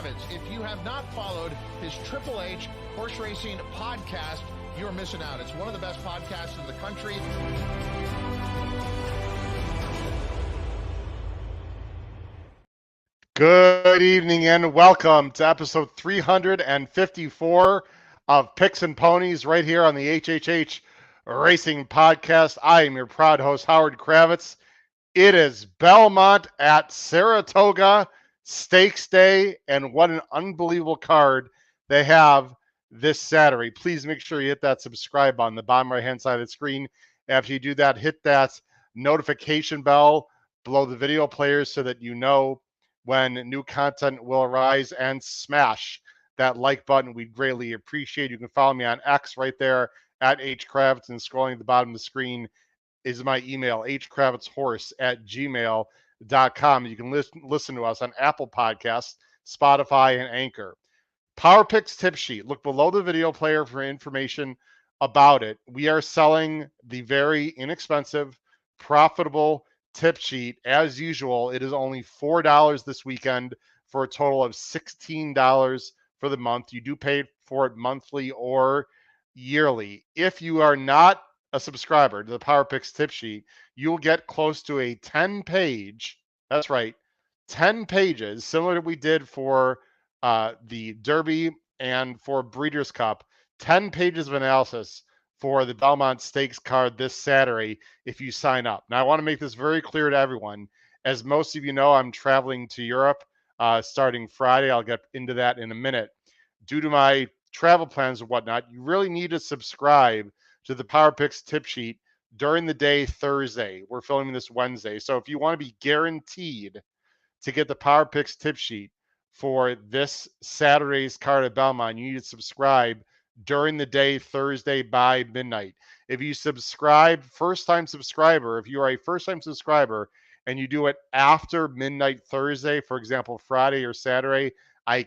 Kravitz. If you have not followed his Triple H horse racing podcast, you're missing out. It's one of the best podcasts in the country. Good evening and welcome to episode 354 of Picks and Ponies right here on the HHH Racing Podcast. I am your proud host, Howard Kravitz. It is Belmont at Saratoga Stakes Day, and what an unbelievable card they have this Saturday. Please make sure you hit that subscribe button on the bottom right-hand side of the screen. After you do that, hit that notification bell below the video player so that you know when new content will arise, and smash that like button. We'd greatly appreciate. You can follow me on X right there at HKravitz, and scrolling at the bottom of the screen is my email, hkravitzhorse@gmail.com. You can listen to us on Apple Podcasts, Spotify, and Anchor. Power Picks tip sheet. Look below the video player for information about it. We are selling the very inexpensive, profitable tip sheet. As usual, it is only $4 this weekend for a total of $16 for the month. You do pay for it monthly or yearly. If you are not a subscriber to the Power Picks tip sheet, you will get close to a 10-page, that's right, 10 pages, similar to what we did for the Derby and for Breeders' Cup, 10 pages of analysis for the Belmont Stakes card this Saturday if you sign up. Now, I want to make this very clear to everyone. As most of you know, I'm traveling to Europe starting Friday. I'll get into that in a minute. Due to my travel plans and whatnot, you really need to subscribe to the Power Picks tip sheet during the day Thursday. We're filming this Wednesday. So if you want to be guaranteed to get the Power Picks tip sheet for this Saturday's card at Belmont, you need to subscribe during the day Thursday by midnight. If you subscribe, first-time subscriber, if you are a first-time subscriber and you do it after midnight Thursday, for example, Friday or Saturday, I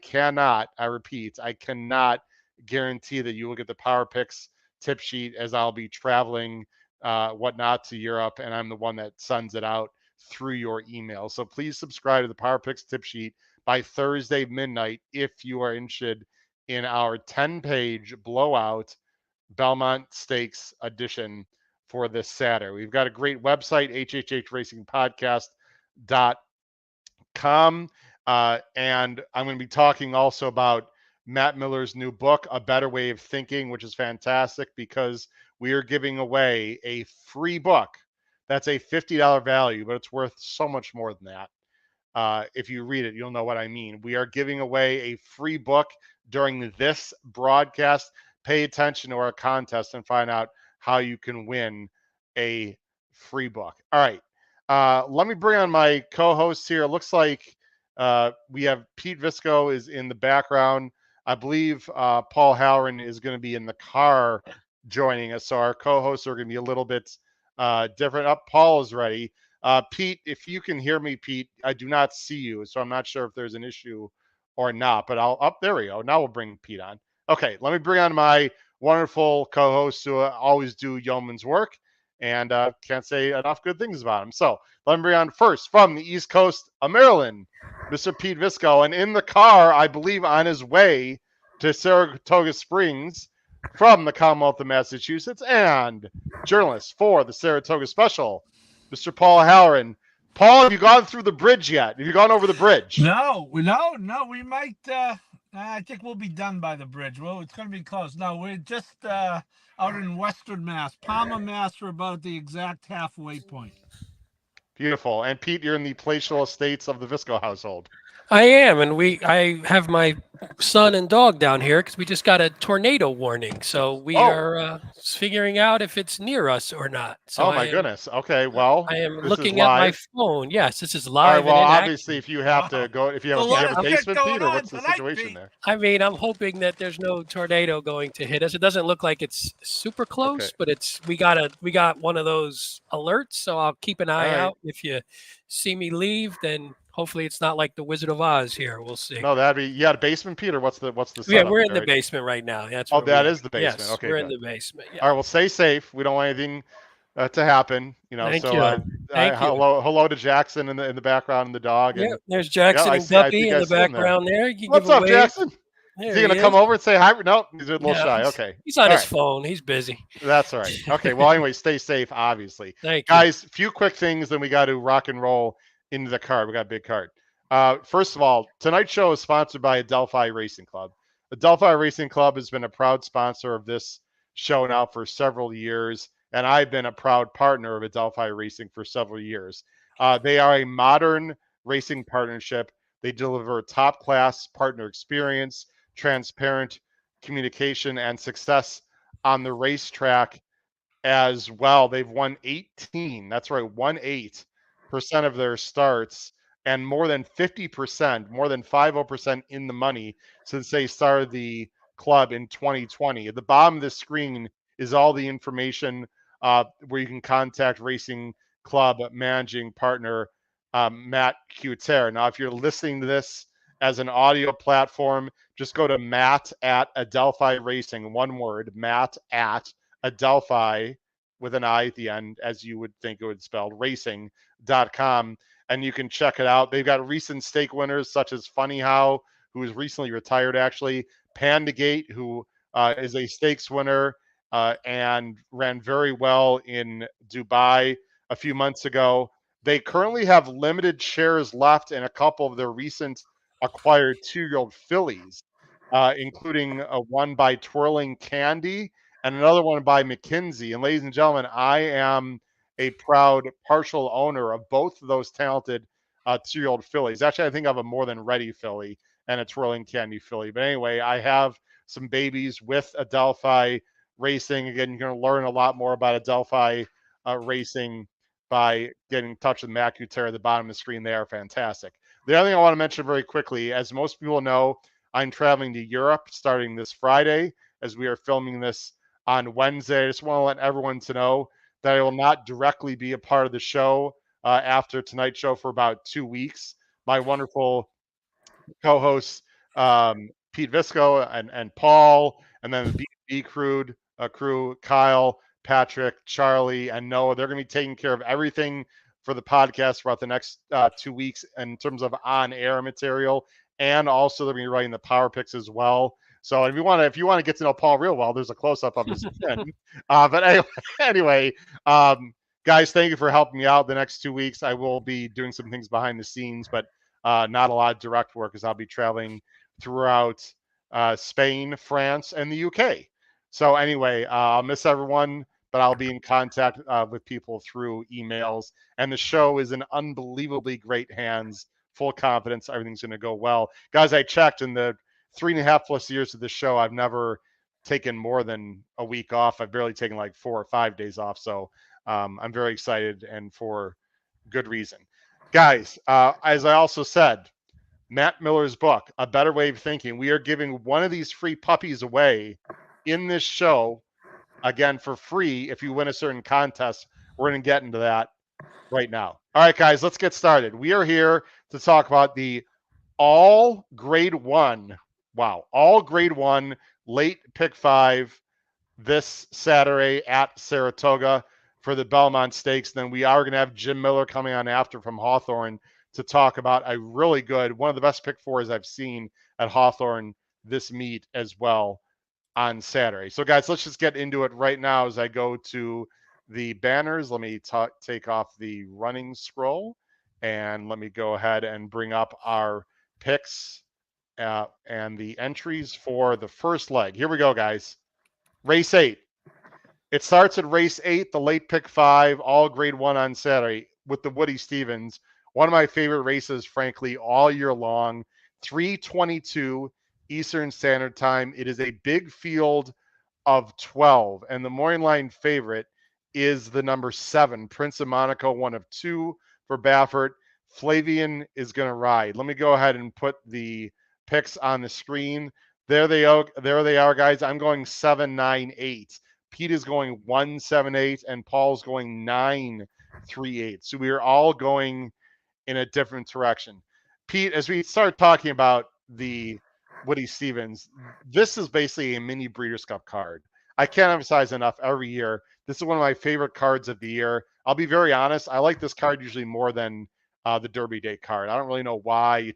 repeat, I cannot guarantee that you will get the Power Picks tip sheet, as I'll be traveling whatnot to Europe, and I'm the one that sends it out through your email. So please subscribe to the Power Picks tip sheet by Thursday midnight if you are interested in our 10-page blowout Belmont Stakes edition for this Saturday. We've got a great website, hhhracingpodcast.com, and I'm going to be talking also about Matt Miller's new book, A Better Way of Thinking, which is fantastic because we are giving away a free book. That's a $50 value, but it's worth so much more than that. If you read it, you'll know what I mean. We are giving away a free book during this broadcast. Pay attention to our contest and find out how you can win a free book. All right. Let me bring on my co-hosts here. It looks like we have Pete Visco is in the background. I believe Paul Halloran is going to be in the car joining us. So our co-hosts are going to be a little bit different. Paul is ready. Pete, if you can hear me, Pete, I do not see you, so I'm not sure if there's an issue or not, but there we go. Now we'll bring Pete on. Okay, let me bring on my wonderful co-hosts who always do yeoman's work, and can't say enough good things about him. So let me bring on first from the East Coast of Maryland, Mr. Pete Visco, and in the car, I believe on his way to Saratoga Springs from the Commonwealth of Massachusetts, and journalist for the Saratoga Special, Mr. Paul Halloran. Paul, have you gone through the bridge yet? Have you gone over the bridge? No. We might. I think we'll be done by the bridge. Well, it's going to be close. No, we're just out in Western Mass, Palmer, Mass. We're about the exact halfway point. Beautiful. And Pete, you're in the palatial estates of the Visco household. I am, and I have my son and dog down here because we just got a tornado warning. So we are figuring out if it's near us or not. So my goodness. Okay, well, I am looking at my phone. Yes, this is live. All right, well, obviously, if you have to go, if you have a basement, Pete, or what's the situation there? I mean, I'm hoping that there's no tornado going to hit us. It doesn't look like it's super close, but we got one of those alerts. So I'll keep an eye out. If you see me leave, then hopefully it's not like the Wizard of Oz here. We'll see. No, that'd be a basement, Pete, or what's the Yeah, we're in the basement right now. That's that is the basement. Yes, okay, we're good. in the basement. Yeah. All right, well, stay safe. We don't want anything to happen. Thank So you. Thank you. hello to Jackson in the background and the dog. Yeah, And there's yeah, Jackson I and see. I Guppy think in I the see him there. background there. You can give What's a up, wave. Jackson? Is There he he gonna is. come over and say hi? No, he's a little No, shy. Okay. he's on All his right. phone. He's busy. That's all right. Okay. Well, anyway, stay safe, obviously. Thank you. Guys, few quick things, then we got to rock and roll into the card. We got a big card. First of all, tonight's show is sponsored by Adelphi Racing Club. Adelphi Racing Club has been a proud sponsor of this show now for several years, and I've been a proud partner of Adelphi Racing for several years. They are a modern racing partnership. They deliver top-class partner experience, transparent communication, and success on the racetrack as well. They've won 18, that's right, 18% of their starts, and more than 50%, more than 50% in the money since they started the club in 2020. At the bottom of the screen is all the information where you can contact Racing Club managing partner Matt Cuter. Now, if you're listening to this as an audio platform, just go to Matt at Adelphi Racing, one word, Matt at Adelphi with an I at the end, as you would think it would spelled, racing.com, and you can check it out. They've got recent stake winners such as Funny How, who is recently retired, actually, Pandagate, who is a stakes winner and ran very well in Dubai a few months ago. They currently have limited shares left in a couple of their recent acquired 2-year-old fillies, including one by Twirling Candy and another one by McKinsey. And ladies and gentlemen, I am a proud partial owner of both of those talented 2-year-old fillies. Actually, I think I have a more than ready filly and a Twirling Candy filly. But anyway, I have some babies with Adelphi Racing. Again, you're going to learn a lot more about Adelphi Racing by getting in touch with Matt Cuter at the bottom of the screen. They are fantastic. The other thing I want to mention very quickly, as most people know, I'm traveling to Europe starting this Friday as we are filming this on Wednesday. I just want to let everyone to know that I will not directly be a part of the show after tonight's show for about 2 weeks. My wonderful co-hosts Pete Visco and Paul, and then the B crew, Kyle, Patrick, Charlie, and Noah. They're going to be taking care of everything for the podcast throughout the next 2 weeks in terms of on-air material, and also they're going to be writing the power picks as well. So if you want to get to know Paul real well, there's a close-up of his chin. But anyway, guys, thank you for helping me out the next 2 weeks. I will be doing some things behind the scenes, but not a lot of direct work as I'll be traveling throughout Spain, France, and the UK. So anyway, I'll miss everyone, but I'll be in contact with people through emails. And the show is in unbelievably great hands, full confidence. Everything's going to go well. Guys, I checked in the 3.5+ years of the show, I've never taken more than a week off. I've barely taken like 4 or 5 days off. So I'm very excited and for good reason. Guys, as I also said, Matt Miller's book, A Better Way of Thinking, we are giving one of these free puppies away in this show, again, for free if you win a certain contest. We're going to get into that right now. All right, guys, let's get started. We are here to talk about the all grade 1, all grade 1 late pick 5 this Saturday at Saratoga for the Belmont Stakes. Then we are going to have Jim Miller coming on after from Hawthorne to talk about a really good, one of the best pick 4s I've seen at Hawthorne this meet as well on Saturday. So guys, let's just get into it right now as I go to the banners. Let me take off the running scroll and let me go ahead and bring up our picks and the entries for the first leg. Here we go, guys. Race 8. It starts at race 8, the late pick 5, all grade 1 on Saturday with the Woody Stevens. One of my favorite races, frankly, all year long. 3:22 Eastern Standard Time. It is a big field of 12, and the morning line favorite is the number 7, Prince of Monaco, 1 of 2 for Baffert. Flavian is going to ride. Let me go ahead and put the picks on the screen. There they are, guys. I'm going 7-9-8. Pete is going 1-7-8, and Paul's going 9-3-8. So we are all going in a different direction. Pete, as we start talking about the Woody Stevens, this is basically a mini Breeders' Cup card. I can't emphasize enough every year. This is one of my favorite cards of the year. I'll be very honest. I like this card usually more than the Derby Day card. I don't really know why.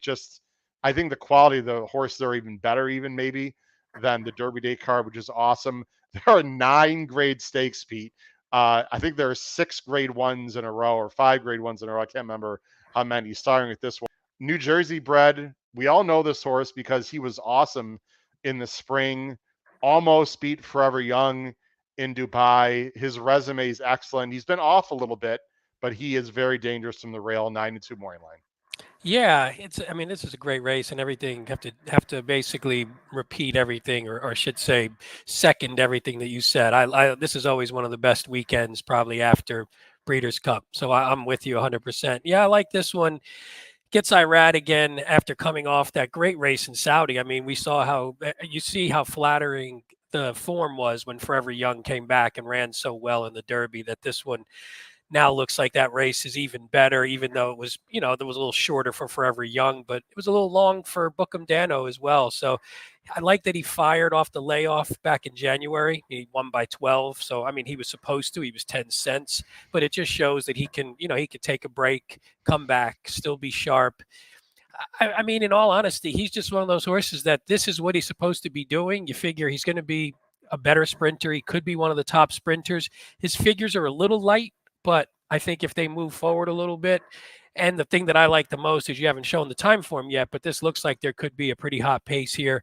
I think the quality of the horses are even better, even maybe, than the Derby Day card, which is awesome. There are 9 grade stakes, Pete. I think there are 6 grade 1s in a row or 5 grade 1s in a row. I can't remember how many, starting with this one. New Jersey bred. We all know this horse because he was awesome in the spring. Almost beat Forever Young in Dubai. His resume is excellent. He's been off a little bit, but he is very dangerous from the rail. 9-2 morning line. Yeah, I mean, this is a great race, and everything have to basically repeat everything, or I should say, second everything that you said. This is always one of the best weekends, probably after Breeders' Cup. So I'm with you 100%. Yeah, I like this one. Gets Irad again after coming off that great race in Saudi. I mean, we saw how flattering the form was when Forever Young came back and ran so well in the Derby, that this one now looks like that race is even better, even though it was, there was a little shorter for Forever Young, but it was a little long for Bookham Dano as well. So I like that he fired off the layoff back in January. He won by 12. So, I mean, he was supposed to. He was 10 cents. But it just shows that he can take a break, come back, still be sharp. I mean, in all honesty, he's just one of those horses that this is what he's supposed to be doing. You figure he's going to be a better sprinter. He could be one of the top sprinters. His figures are a little light, but I think if they move forward a little bit, and the thing that I like the most is you haven't shown the time for him yet, but this looks like there could be a pretty hot pace here.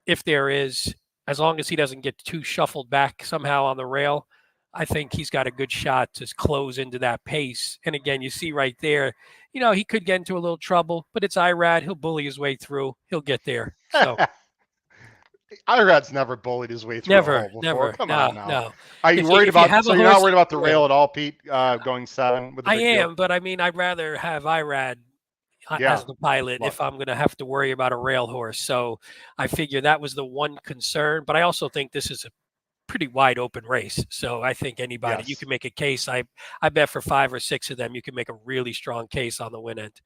If there is, as long as he doesn't get too shuffled back somehow on the rail, I think he's got a good shot to close into that pace. And again, you see right there, he could get into a little trouble, but it's Irad. He'll bully his way through. He'll get there. So Irad's never bullied his way through a hole before. Never. Come on now. No. Are you worried about? So you're not worried about the rail at all, Pete? Going 7 with the big am, deal? but I mean, I'd rather have Irad as the pilot if I'm going to have to worry about a rail horse. So I figure that was the one concern. But I also think this is a pretty wide open race. So I think anybody, you can make a case. I bet for 5 or 6 of them, you can make a really strong case on the win end.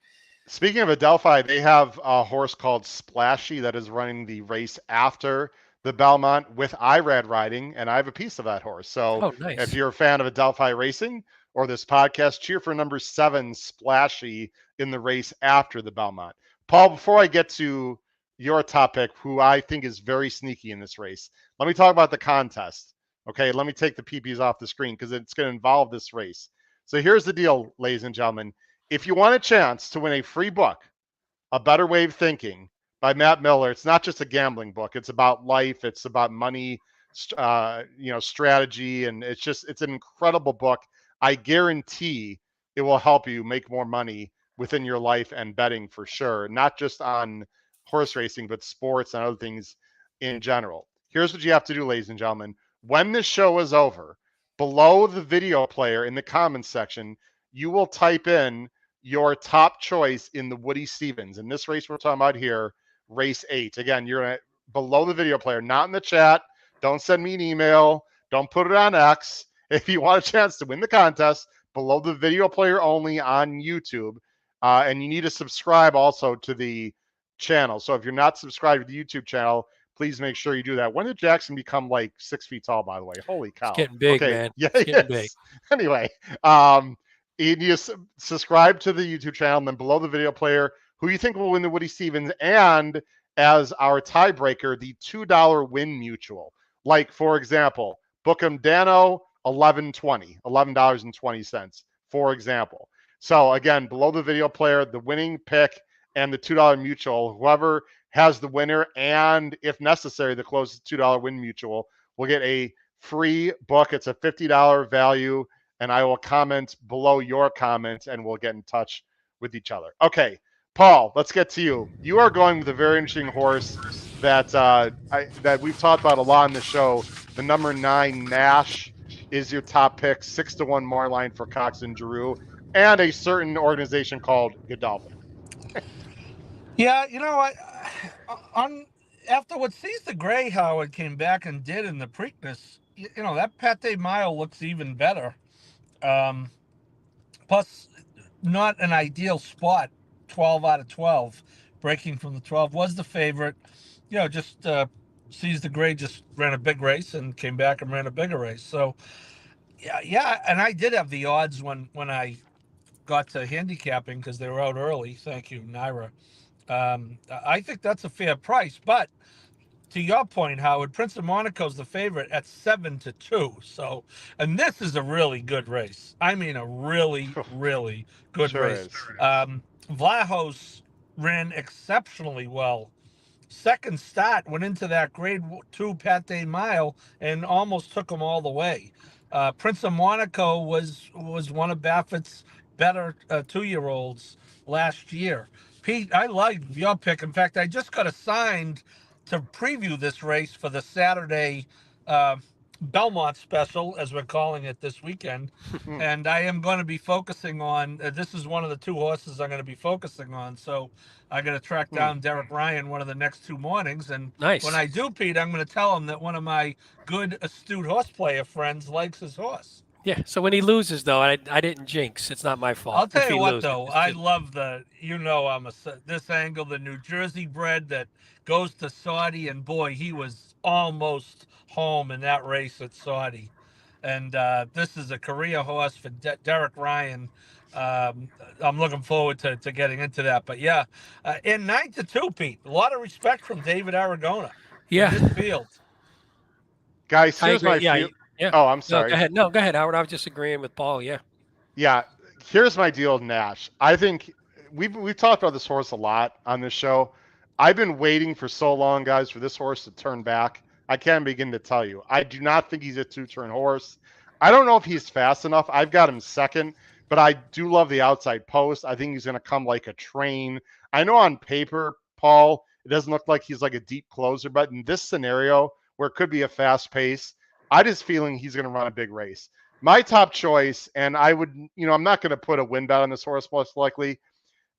Speaking of Adelphi, they have a horse called Splashy that is running the race after the Belmont with Irad riding, and I have a piece of that horse. So nice. If you're a fan of Adelphi Racing or this podcast, cheer for number 7, Splashy, in the race after the Belmont. Paul, before I get to your top pick, who I think is very sneaky in this race, let me talk about the contest. Okay, let me take the PPs off the screen because it's going to involve this race. So here's the deal, ladies and gentlemen. If you want a chance to win a free book, A Better Way of Thinking by Matt Miller, it's not just a gambling book. It's about life. It's about money, strategy. And it's an incredible book. I guarantee it will help you make more money within your life and betting for sure. Not just on horse racing, but sports and other things in general. Here's what you have to do, ladies and gentlemen. When this show is over, below the video player in the comments section, you will type in your top choice in the Woody Stevens. In this race we're talking about here, race 8. Again, you're below the video player, not in the chat. Don't send me an email. Don't put it on X. If you want a chance to win the contest, below the video player only on YouTube. And you need to subscribe also to the channel. So if you're not subscribed to the YouTube channel, please make sure you do that. When did Jackson become like 6 feet tall, by the way? Holy cow. It's getting big, man. Yeah, it's getting big. Anyway, you need to subscribe to the YouTube channel, and then below the video player, who you think will win the Woody Stevens, and as our tiebreaker, the $2 win mutual. Like, for example, Bookham Dano, $11.20, for example. So again, below the video player, the winning pick and the $2 mutual, whoever has the winner, and if necessary, the closest $2 win mutual, will get a free book. It's a $50 value, and I will comment below your comments, and we'll get in touch with each other. Okay, Paul, let's get to you. You are going with a very interesting horse that that we've talked about a lot on the show. The number 9 Nash is your top pick, 6-1 more line for Cox and Giroux, and a certain organization called Godolphin. Yeah, after what Caesar Gray Howard came back and did in the Preakness, that Pate Mile looks even better. Plus, not an ideal spot. 12 out of 12, breaking from the 12 was the favorite. Just sees the grade, just ran a big race and came back and ran a bigger race. So yeah, and I did have the odds when I got to handicapping because they were out early. Thank you, Naira. I think that's a fair price, but to your point, Howard, Prince of Monaco's the favorite at 7-2. So, and this is a really good race. I mean, a really, really good Sure race. is. Vlahos ran exceptionally well. Second start, went into that grade 2 Pate Mile and almost took him all the way. Prince of Monaco was one of Baffert's better 2-year-olds last year. Pete, I like your pick. In fact, I just got assigned to preview this race for the Saturday uh, Belmont special, as we're calling it this weekend. And I am going to be focusing on this is one of the 2 horses I'm going to be focusing on. So I got to track down Derek Ryan one of the next 2 mornings. And Nice. when I do, Pete, I'm going to tell him that one of my good, astute horse player friends likes his horse. Yeah. So when he loses, though, I didn't jinx. It's not my fault. I'll tell if you he what, loses. though, I love I'm this angle, the New Jersey bred that goes to Saudi, and boy, he was almost home in that race at Saudi. And this is a career horse for Derek Ryan. I'm looking forward to getting into that. But yeah, in 9-2, Pete, a lot of respect from David Aragona. Yeah. In this field. Guys, here's my yeah. Oh, I'm sorry. No, go ahead. No, go ahead, Howard. I was just agreeing with Paul. Yeah. Yeah, here's my deal with Nash. I think we've talked about this horse a lot on this show. I've been waiting for so long, guys, for this horse to turn back. I can't begin to tell you. I do not think he's a 2-turn horse. I don't know if he's fast enough. I've got him second, but I do love the outside post. I think he's going to come like a train. I know on paper, Paul, it doesn't look like he's like a deep closer, but in this scenario where it could be a fast pace, I just feeling he's going to run a big race. My top choice, and I would, I'm not going to put a win bet on this horse most likely,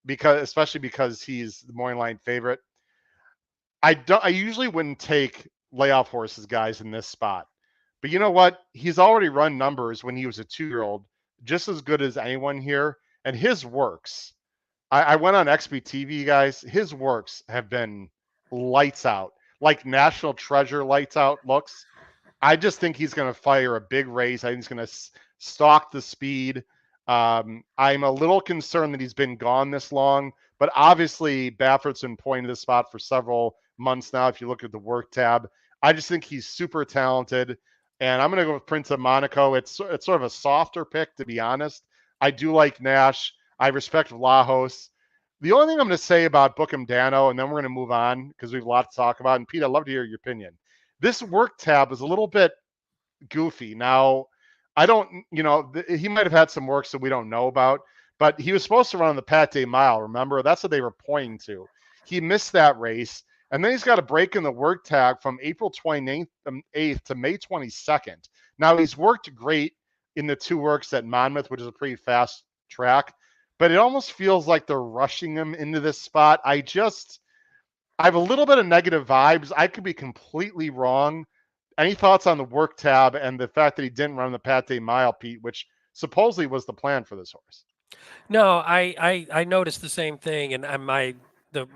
especially because he's the morning line favorite. I usually wouldn't take layoff horses, guys, in this spot. But you know what? He's already run numbers when he was a 2-year-old, just as good as anyone here. And his works, I went on XBTV, guys. His works have been lights out, like National Treasure lights out looks. I just think he's going to fire a big race. I think he's going to stalk the speed. I'm a little concerned that he's been gone this long, but obviously Baffert's been pointing to this spot for several months now. If you look at the work tab, I just think he's super talented, and I'm going to go with Prince of Monaco. It's sort of a softer pick, to be honest. I do like Nash. I respect Vlahos. The only thing I'm going to say about Bookham Dano, and then we're going to move on because we have a lot to talk about. And Pete, I'd love to hear your opinion. This work tab is a little bit goofy. Now, I don't, he might have had some works that we don't know about, but he was supposed to run on the Pate Mile. Remember, that's what they were pointing to. He missed that race, and then he's got a break in the work tag from April 28th to May 22nd. Now, he's worked great in the 2 works at Monmouth, which is a pretty fast track, but it almost feels like they're rushing him into this spot. I have a little bit of negative vibes. I could be completely wrong. Any thoughts on the work tab and the fact that he didn't run the Pate Mile, Pete, which supposedly was the plan for this horse? No, I noticed the same thing, and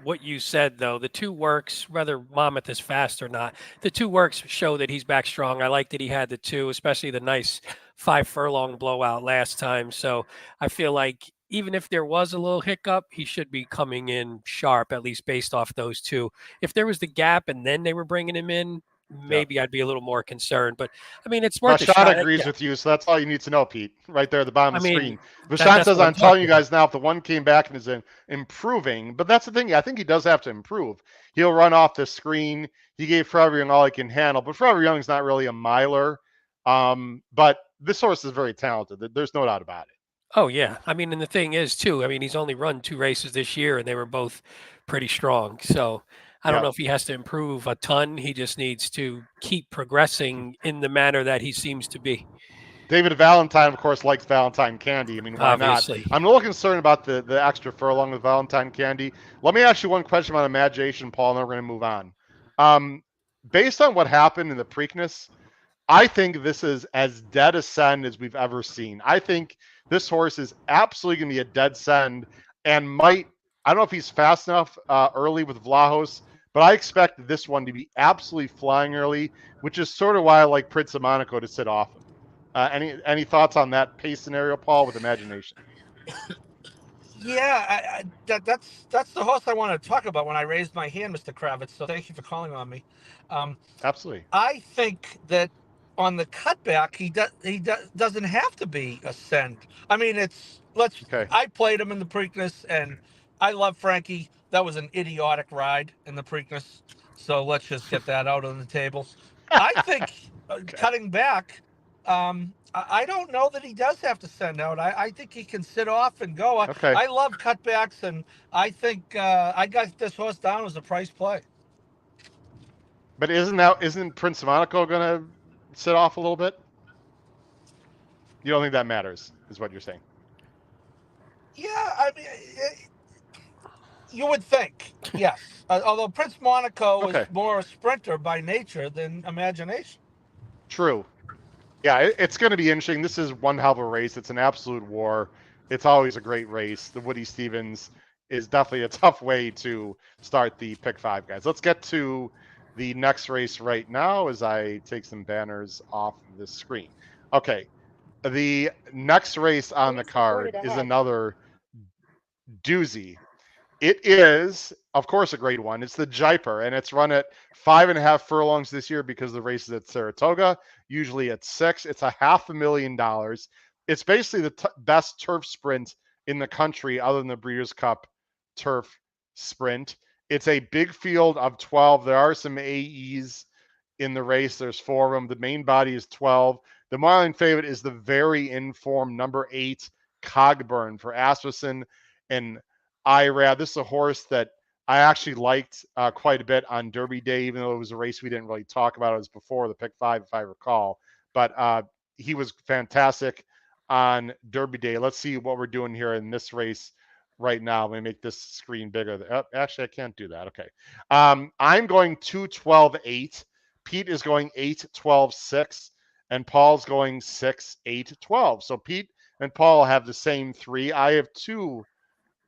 what you said though, the 2 works, whether Monmouth is fast or not, the 2 works show that he's back strong. I like that he had the 2, especially the nice 5 furlong blowout last time. So I feel like even if there was a little hiccup, he should be coming in sharp, at least based off those 2. If there was the gap and then they were bringing him in, maybe I'd be a little more concerned. But I mean, it's worth a shot. Vashon agrees with you, so that's all you need to know, Pete. Right there at the bottom of the screen. Vashon says, I'm telling you guys now, if the one came back and is improving, but that's the thing. I think he does have to improve. He'll run off the screen. He gave Forever Young all he can handle, but Forever Young's not really a miler. But this horse is very talented. There's no doubt about it. Oh, yeah. I mean, and the thing is, too, I mean, he's only run 2 races this year, and they were both pretty strong. So I don't know if he has to improve a ton. He just needs to keep progressing in the manner that he seems to be. David Valentine, of course, likes Valentine candy. I mean, why Obviously not? I'm a little concerned about the extra furlong with Valentine candy. Let me ask you one question about imagination, Paul, and then we're going to move on. Based on what happened in the Preakness, I think this is as dead a send as we've ever seen. I think this horse is absolutely going to be a dead send and I don't know if he's fast enough early with Vlahos, but I expect this one to be absolutely flying early, which is sort of why I like Prince of Monaco to sit off him. Any thoughts on that pace scenario, Paul, with imagination? Yeah, that's the horse I want to talk about when I raised my hand, Mr. Kravitz. So thank you for calling on me. Absolutely. I think that on the cutback, he doesn't have to be a send. I mean, Okay. I played him in the Preakness, and I love Frankie. That was an idiotic ride in the Preakness. So let's just get that out on the table. I think cutting back, I don't know that he does have to send out. I think he can sit off and go. Okay. I love cutbacks, and I think I got this horse down as a price play. But isn't Prince of Monaco going to sit off a little bit? You don't think that matters, is what you're saying? Yeah, I mean, you would think, yes. Although Prince Monaco is more a sprinter by nature than imagination. True. Yeah, it's going to be interesting. This is one hell of a race. It's an absolute war. It's always a great race. The Woody Stevens is definitely a tough way to start the pick 5, guys. Let's get to the next race right now as I take some banners off the screen. Okay. The next race on the card is another doozy. It is, of course, a grade 1. It's the Jaipur, and it's run at 5.5 furlongs this year because the race is at Saratoga, usually at 6. It's $500,000. It's basically the best turf sprint in the country other than the Breeders' Cup turf sprint. It's a big field of 12. There are some AEs in the race. There's 4 of them. The main body is 12. The miling favorite is the very informed number 8 Cogburn for Asmussen and Irad. This is a horse that I actually liked quite a bit on Derby Day, even though it was a race we didn't really talk about. It was before the pick 5, if I recall. But he was fantastic on Derby Day. Let's see what we're doing here in this race right now. Let me make this screen bigger. Actually, I can't do that. Okay. I'm going 2-12-8. Pete is going 8-12-6. And Paul's going 6-8-12. So Pete and Paul have the same 3. I have 2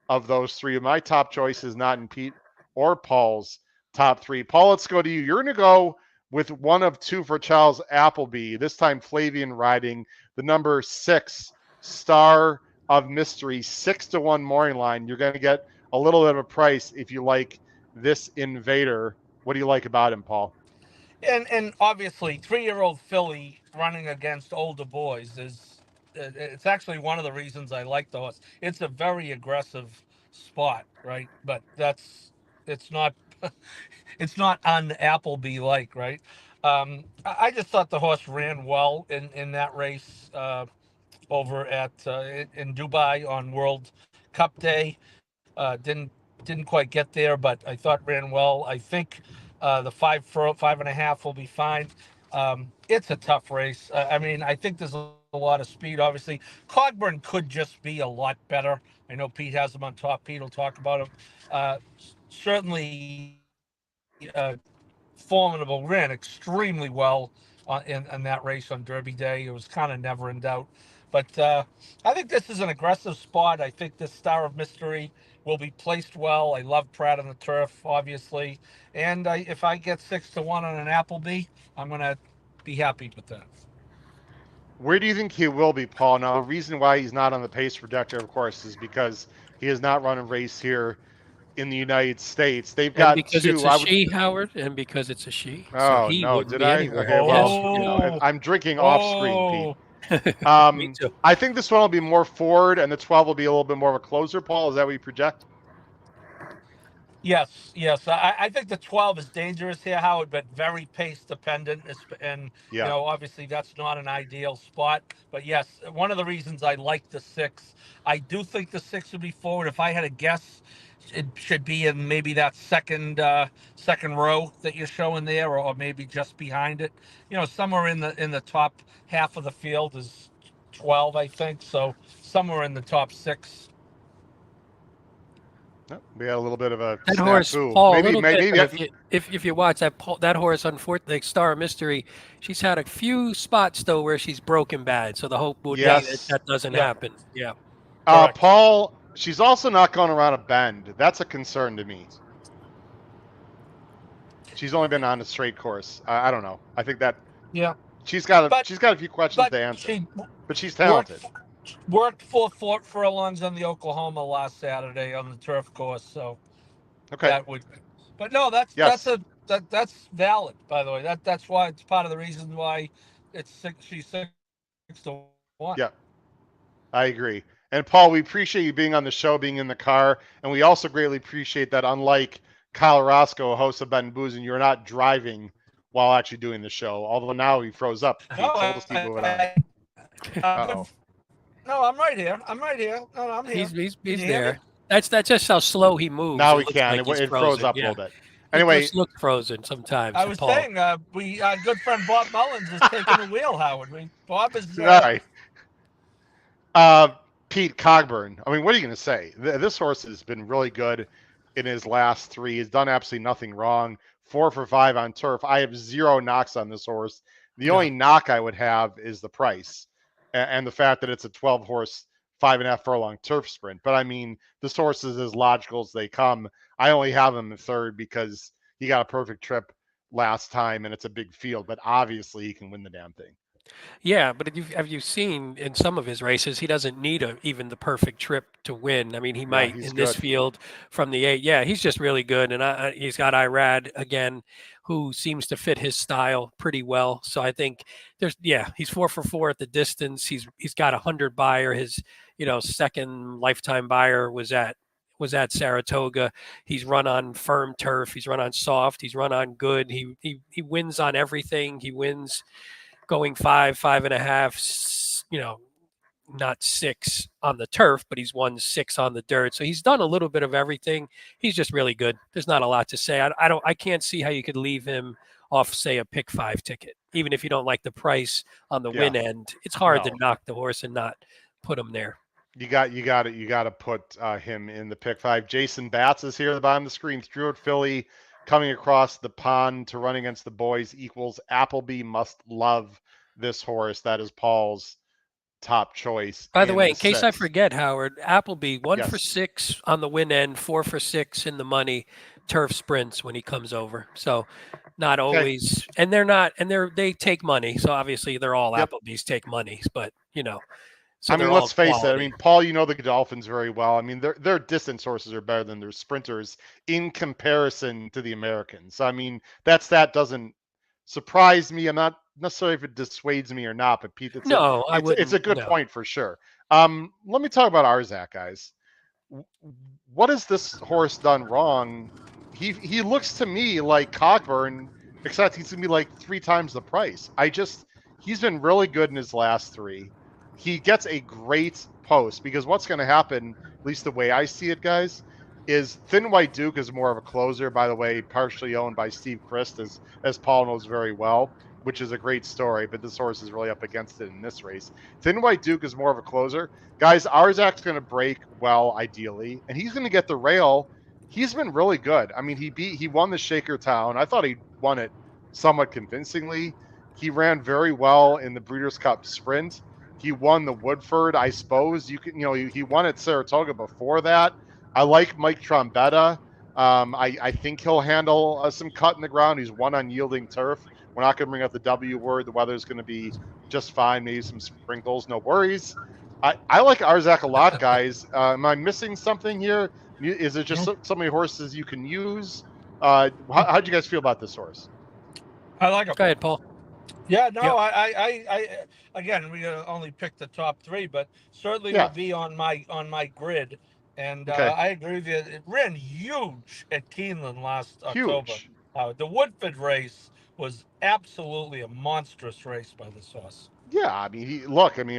of those 3. My top choice is not in Pete or Paul's top 3. Paul, let's go to you. You're going to go with 1 of 2 for Charles Appleby. This time Flavian riding the number 6 Star of Mystery, 6-1 morning line. You're going to get a little bit of a price if you like this Invader. What do you like about him, Paul? And obviously, 3-year-old filly running against older boys it's actually one of the reasons I like the horse. It's a very aggressive spot, right? But it's not it's not un-Appleby like, right? I just thought the horse ran well in that race over at in Dubai on World Cup Day. Didn't quite get there, but I thought ran well. I think the 5.5 will be fine. It's a tough race. I mean, I think there's a lot of speed. Obviously, Cogburn could just be a lot better. I know Pete has him on top. Pete will talk about him. Certainly, formidable. Ran extremely well in that race on Derby Day. It was kind of never in doubt. But I think this is an aggressive spot. I think this Star of Mystery will be placed well. I love Pratt on the turf, obviously. And if I get 6-1 on an Appleby, I'm going to be happy with that. Where do you think he will be, Paul? Now, the reason why he's not on the pace projector, of course, is because he has not run a race here in the United States. They've got because 2. It's a she, Howard, and because it's a she. Oh, so he no. wouldn't Did be I? anywhere. Okay, well, Oh. I'm drinking off screen, Pete. Me too. I think this one will be more forward, and the 12 will be a little bit more of a closer, Paul. Is that what you project? Yes. I think the 12 is dangerous here, Howard, but very pace dependent. And, Yeah. you know, obviously that's not an ideal spot. But yes, one of the reasons I like the 6, I do think the 6 would be forward. If I had a guess, it should be in maybe that second row that you're showing there, or maybe just behind it. You know, somewhere in the top half of the field is 12, I think. So somewhere in the top 6. We had a little bit of a That snafu. horse, Paul, maybe if you watch that horse, unfortunately, like Star of Mystery, she's had a few spots though where she's broken bad. So the hope would be that doesn't happen. Yeah. Paul, she's also not going around a bend. That's a concern to me. She's only been on a straight course. I don't know. I think that Yeah, she's got but a few questions but to answer. she But she's worked talented. worked for furlongs on the Oklahoma last Saturday on the turf course, so Okay. that would. But no, that's Yes. that's valid. By the way, that's why it's part of the reason why it's six. She's 6-1. Yeah, I agree. And Paul, we appreciate you being on the show, being in the car, and we also greatly appreciate that. Unlike Kyle Roscoe, host of Ben Booz, and you're not driving while actually doing the show. Although now he froze up, Pete. No, So we'll just keep moving on. Uh-oh. No, I'm right here. I'm right here. No, I'm here. He's there. That's just how slow he moves. Now it we looks can. like It he's froze up a yeah. little bit. He Anyway, just looks frozen sometimes. I was Paul. saying, our good friend Bob Mullins is taking the wheel, Howard. Bob is all right. Pete Cogburn. I mean, what are you going to say? This horse has been really good in his last 3. He's done absolutely nothing wrong. 4 for 5 on turf. I have 0 knocks on this horse. The only knock I would have is the price and the fact that it's a 12 horse, 5.5 furlong turf sprint. But I mean, this horse is as logical as they come. I only have him in 3rd because he got a perfect trip last time and it's a big field, but obviously he can win the damn thing. Yeah, but have you seen in some of his races, he doesn't need even the perfect trip to win. I mean, he might in this field from the 8. Yeah, he's just really good. And he's got Irad again, who seems to fit his style pretty well. So I think he's 4 for 4 at the distance. He's got 100 buyer. His, second lifetime buyer was at Saratoga. He's run on firm turf. He's run on soft. He's run on good. He wins on everything. He wins going 5, 5.5, not 6 on the turf, but he's won 6 on the dirt. So he's done a little bit of everything. He's just really good. There's not a lot to say. I can't see how you could leave him off, say, a pick 5 ticket, even if you don't like the price on the win end. It's hard to knock the horse and not put him there. You got to put him in the pick 5. Jason Batts is here at the bottom of the screen. Through it, Philly coming across the pond to run against the boys equals Appleby must love this horse. That is Paul's top choice. By the way, in case I forget, Howard, Appleby 1 for 6 on the win end, 4 for 6 in the money turf sprints when he comes over. So not always, and they take money. So obviously they're all Appleby's take money, but So I mean, let's face it. I mean, Paul, you know the Godolphins very well. I mean, their distance horses are better than their sprinters in comparison to the Americans. I mean, that doesn't surprise me. I'm not necessarily if it dissuades me or not, but Pete, it's a good point for sure. Let me talk about Arzak, guys. What has this horse done wrong? He looks to me like Cockburn, except he's gonna be like 3 times the price. He's been really good in his last 3. He gets a great post because what's going to happen, at least the way I see it, guys, is Thin White Duke is more of a closer, by the way, partially owned by Steve Christ, as Paul knows very well, which is a great story, but this horse is really up against it in this race. Thin White Duke is more of a closer. Guys, Arzak's going to break well, ideally, and he's going to get the rail. He's been really good. I mean, he won the Shaker Town. I thought he won it somewhat convincingly. He ran very well in the Breeders' Cup Sprint. He won the Woodford, I suppose. He won at Saratoga before that. I like Mike Trombetta. I think he'll handle some cut in the ground. He's won on yielding turf. We're not going to bring up the W word. The weather's going to be just fine. Maybe some sprinkles, no worries. I like Arzak a lot, guys. Am I missing something here? Is it just so many horses you can use? How'd you guys feel about this horse? I like him. Go ahead, Paul. Yeah, no, yep. I again, we only picked the top 3, but certainly would be on my grid. And I agree with you. It ran huge at Keeneland last October. The Woodford race was absolutely a monstrous race by this horse. Yeah, I mean,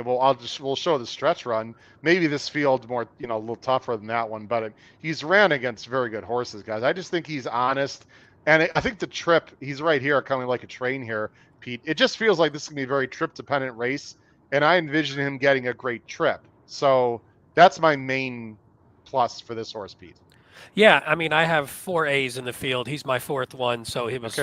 we'll show the stretch run. Maybe this field more, a little tougher than that one, but he's ran against very good horses, guys. I just think he's honest. And I think the trip, he's right here, coming like a train here, Pete. It just feels like this is going to be a very trip-dependent race, and I envision him getting a great trip. So that's my main plus for this horse, Pete. Yeah, I mean, I have 4 A's in the field. He's my 4th one, so it was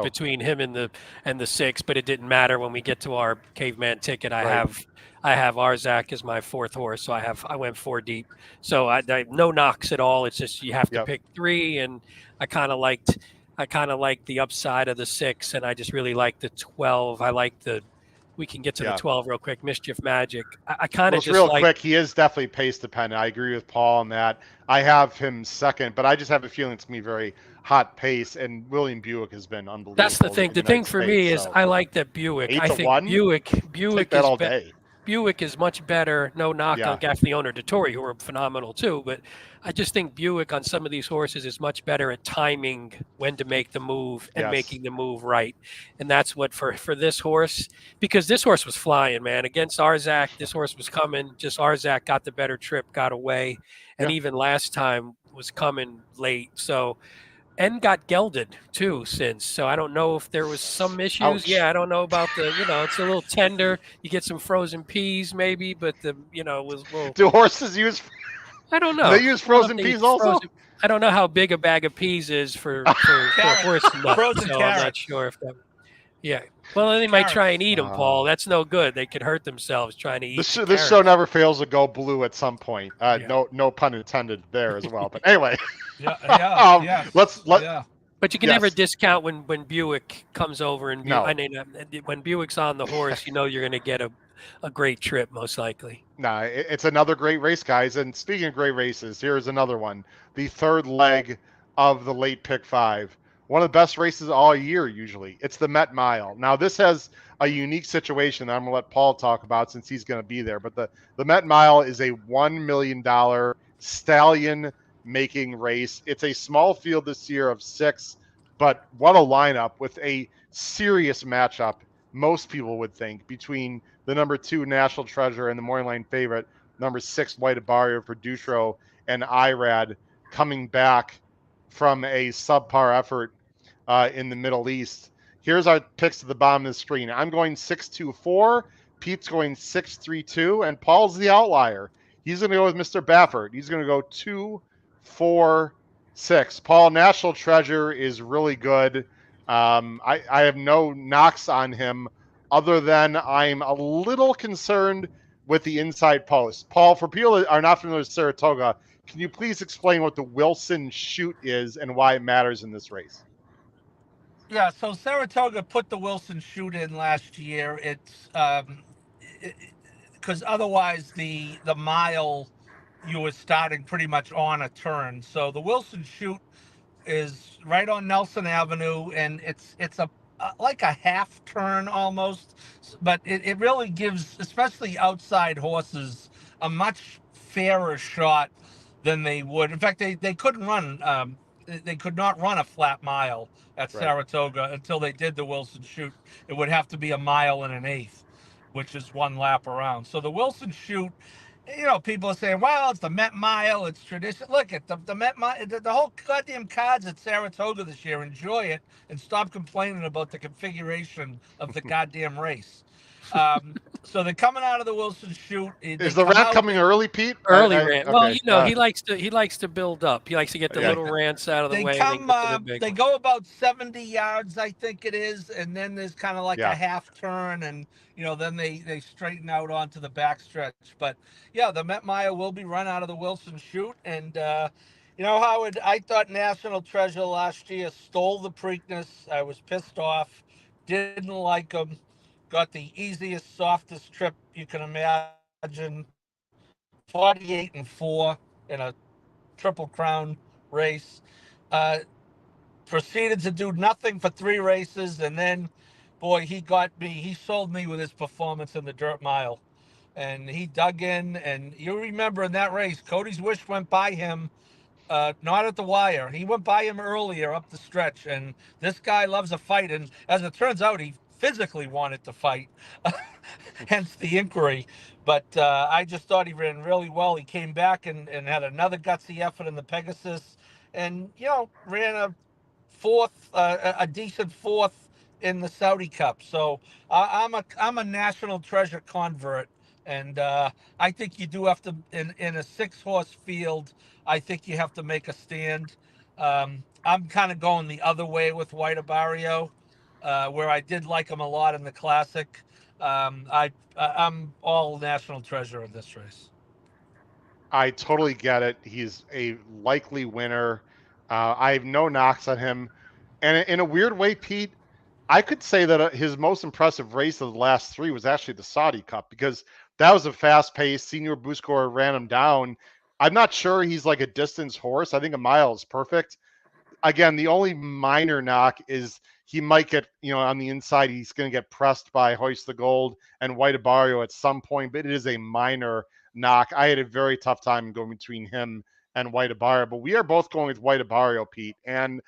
between him and the 6, but it didn't matter when we get to our caveman ticket. I have Arzak as my 4th horse, so I went 4 deep. So I no knocks at all. It's just you have to pick 3, and I kind of liked I kind of like the upside of the 6, and I just really like the 12. I like we can get to the 12 real quick. Mischief Magic. I kind of just real like. Quick, he is definitely pace dependent. I agree with Paul on that. I have him second, but I just have a feeling it's going to be very hot pace, and William Buick has been unbelievable. That's the thing. The thing for me is I like that Buick. 8 I to think 1? Buick Take that is all day. Buick is much better. No knock on Gaffney or Dettori, who are phenomenal too. But I just think Buick on some of these horses is much better at timing when to make the move and making the move right. And that's what for this horse, because this horse was flying, man. Against Arzak, this horse was coming. Just Arzak got the better trip, got away. And even last time was coming late. So and got gelded too since. So I don't know if there was some issues. Ouch. Yeah, I don't know about it's a little tender. You get some frozen peas maybe, but it was a little. Do horses use? I don't know. Do they use frozen peas also? I don't know how big a bag of peas is for a horse nut. Frozen so carrots. I'm not sure if that. Yeah. Well, they might try and eat them, Paul. That's no good. They could hurt themselves trying to eat. This show never fails to go blue at some point. No pun intended there as well. But anyway. But you can never discount when Buick comes over and when Buick's on the horse, you're going to get a great trip most likely. No, it's another great race, guys. And speaking of great races, here's another one. The third leg of the late pick 5. One of the best races all year, usually. It's the Met Mile. Now, this has a unique situation that I'm going to let Paul talk about since he's going to be there. But the Met Mile is a $1 million stallion-making race. It's a small field this year of 6, but what a lineup with a serious matchup, most people would think, between the number 2 National Treasure and the morning line favorite, number 6 White Barrio for Dutro and Irad coming back from a subpar effort in the Middle East. Here's our picks at the bottom of the screen. I'm going 6-2-4. Pete's going 6-3-2, and Paul's the outlier. He's going to go with Mr. Baffert. He's going to go 2-4-6. Paul, National Treasure is really good. I have no knocks on him other than I'm a little concerned with the inside post. Paul, for people that are not familiar with Saratoga, can you please explain what the Wilson Chute is and why it matters in this race? Yeah, so Saratoga put the Wilson Chute in last year. It's because otherwise the mile you were starting pretty much on a turn. So the Wilson Chute is right on Nelson Avenue, and it's a like a half turn almost, but it really gives, especially outside horses, a much fairer shot than they would. In fact, they couldn't run. They could not run a flat mile at Saratoga until they did the Wilson Chute. It would have to be a mile and an eighth, which is one lap around. So the Wilson Chute, people are saying, well, it's the Met Mile, it's tradition. Look at the Met Mile, the whole goddamn cards at Saratoga this year. Enjoy it and stop complaining about the configuration of the goddamn race. So they're coming out of the Wilson Chute. Is the rant coming early, Pete? Early rant. Okay. Well, he likes to build up. He likes to get the little rants out of the way. They go about 70 yards, I think it is, and then there's kind of like a half turn, and then they straighten out onto the backstretch. But yeah, the Met Mile will be run out of the Wilson Chute, and Howard, I thought National Treasure last year stole the Preakness. I was pissed off, didn't like them. Got the easiest, softest trip you can imagine. 48-4 in a Triple Crown race. Proceeded to do nothing for 3 races, and then, boy, he sold me with his performance in the Dirt Mile. And he dug in, and you remember in that race, Cody's Wish went by him, not at the wire. He went by him earlier up the stretch, and this guy loves a fight, and as it turns out, he physically wanted to fight, hence the inquiry. But I just thought he ran really well. He came back and had another gutsy effort in the Pegasus, and ran a decent fourth in the Saudi Cup. So I'm a National Treasure convert, and I think you do have to in a 6-horse field. I think you have to make a stand. I'm kind of going the other way with White Barrio. Where I did like him a lot in the Classic. I'm all National Treasure of this race. I totally get it. He's a likely winner. I have no knocks on him. And in a weird way, Pete, I could say that his most impressive race of the last 3 was actually the Saudi Cup, because that was a fast pace. Senior Buskor ran him down. I'm not sure he's like a distance horse. I think a mile is perfect. Again, the only minor knock is he might get, on the inside, he's going to get pressed by Hoist the Gold and White Abario at some point, but it is a minor knock. I had a very tough time going between him and White Abario, but we are both going with White Abario, Pete. And,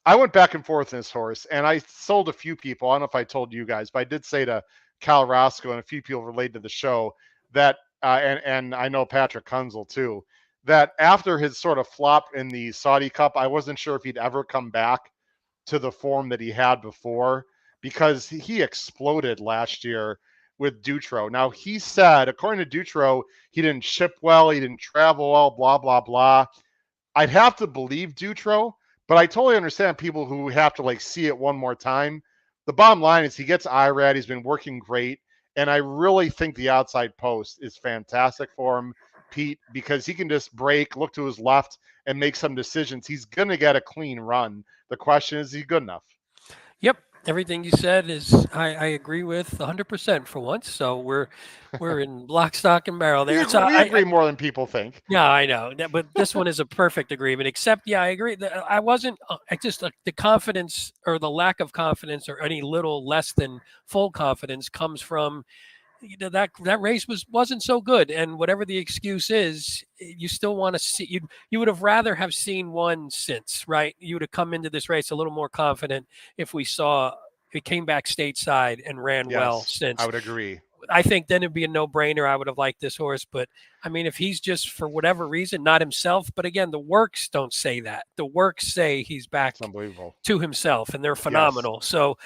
I went back and forth in this horse, and I sold a few people. I don't know if I told you guys, but I did say to Cal Roscoe and a few people related to the show that, and I know Patrick Kunzel too, that after his sort of flop in the Saudi Cup, I wasn't sure if he'd ever come back to the form that he had before, because he exploded last year with Dutro. Now, he said, according to Dutro, he didn't ship well, he didn't travel well, blah, blah, blah. I'd have to believe Dutro, but I totally understand people who have to see it one more time. The bottom line is he gets IRAD. He's been working great. And I really think the outside post is fantastic for him, Pete, because he can just break, look to his left, and make some decisions. He's going to get a clean run. The question is he good enough? Yep. Everything you said is I agree with 100% for once. So we're in block, stock, and barrel there. We agree more than people think. Yeah, I know. But this one is a perfect agreement, except, I agree. I wasn't, the confidence or the lack of confidence or any little less than full confidence comes from, that race wasn't so good. And whatever the excuse is, you still want to see, you would have rather have seen one since, right? You would have come into this race a little more confident if we saw it came back stateside and ran well since. I would agree. I think then it'd be a no-brainer. I would have liked this horse, but I mean, if he's just for whatever reason not himself, but again, the works don't say that. The works say he's back to himself, and they're phenomenal. Yes. So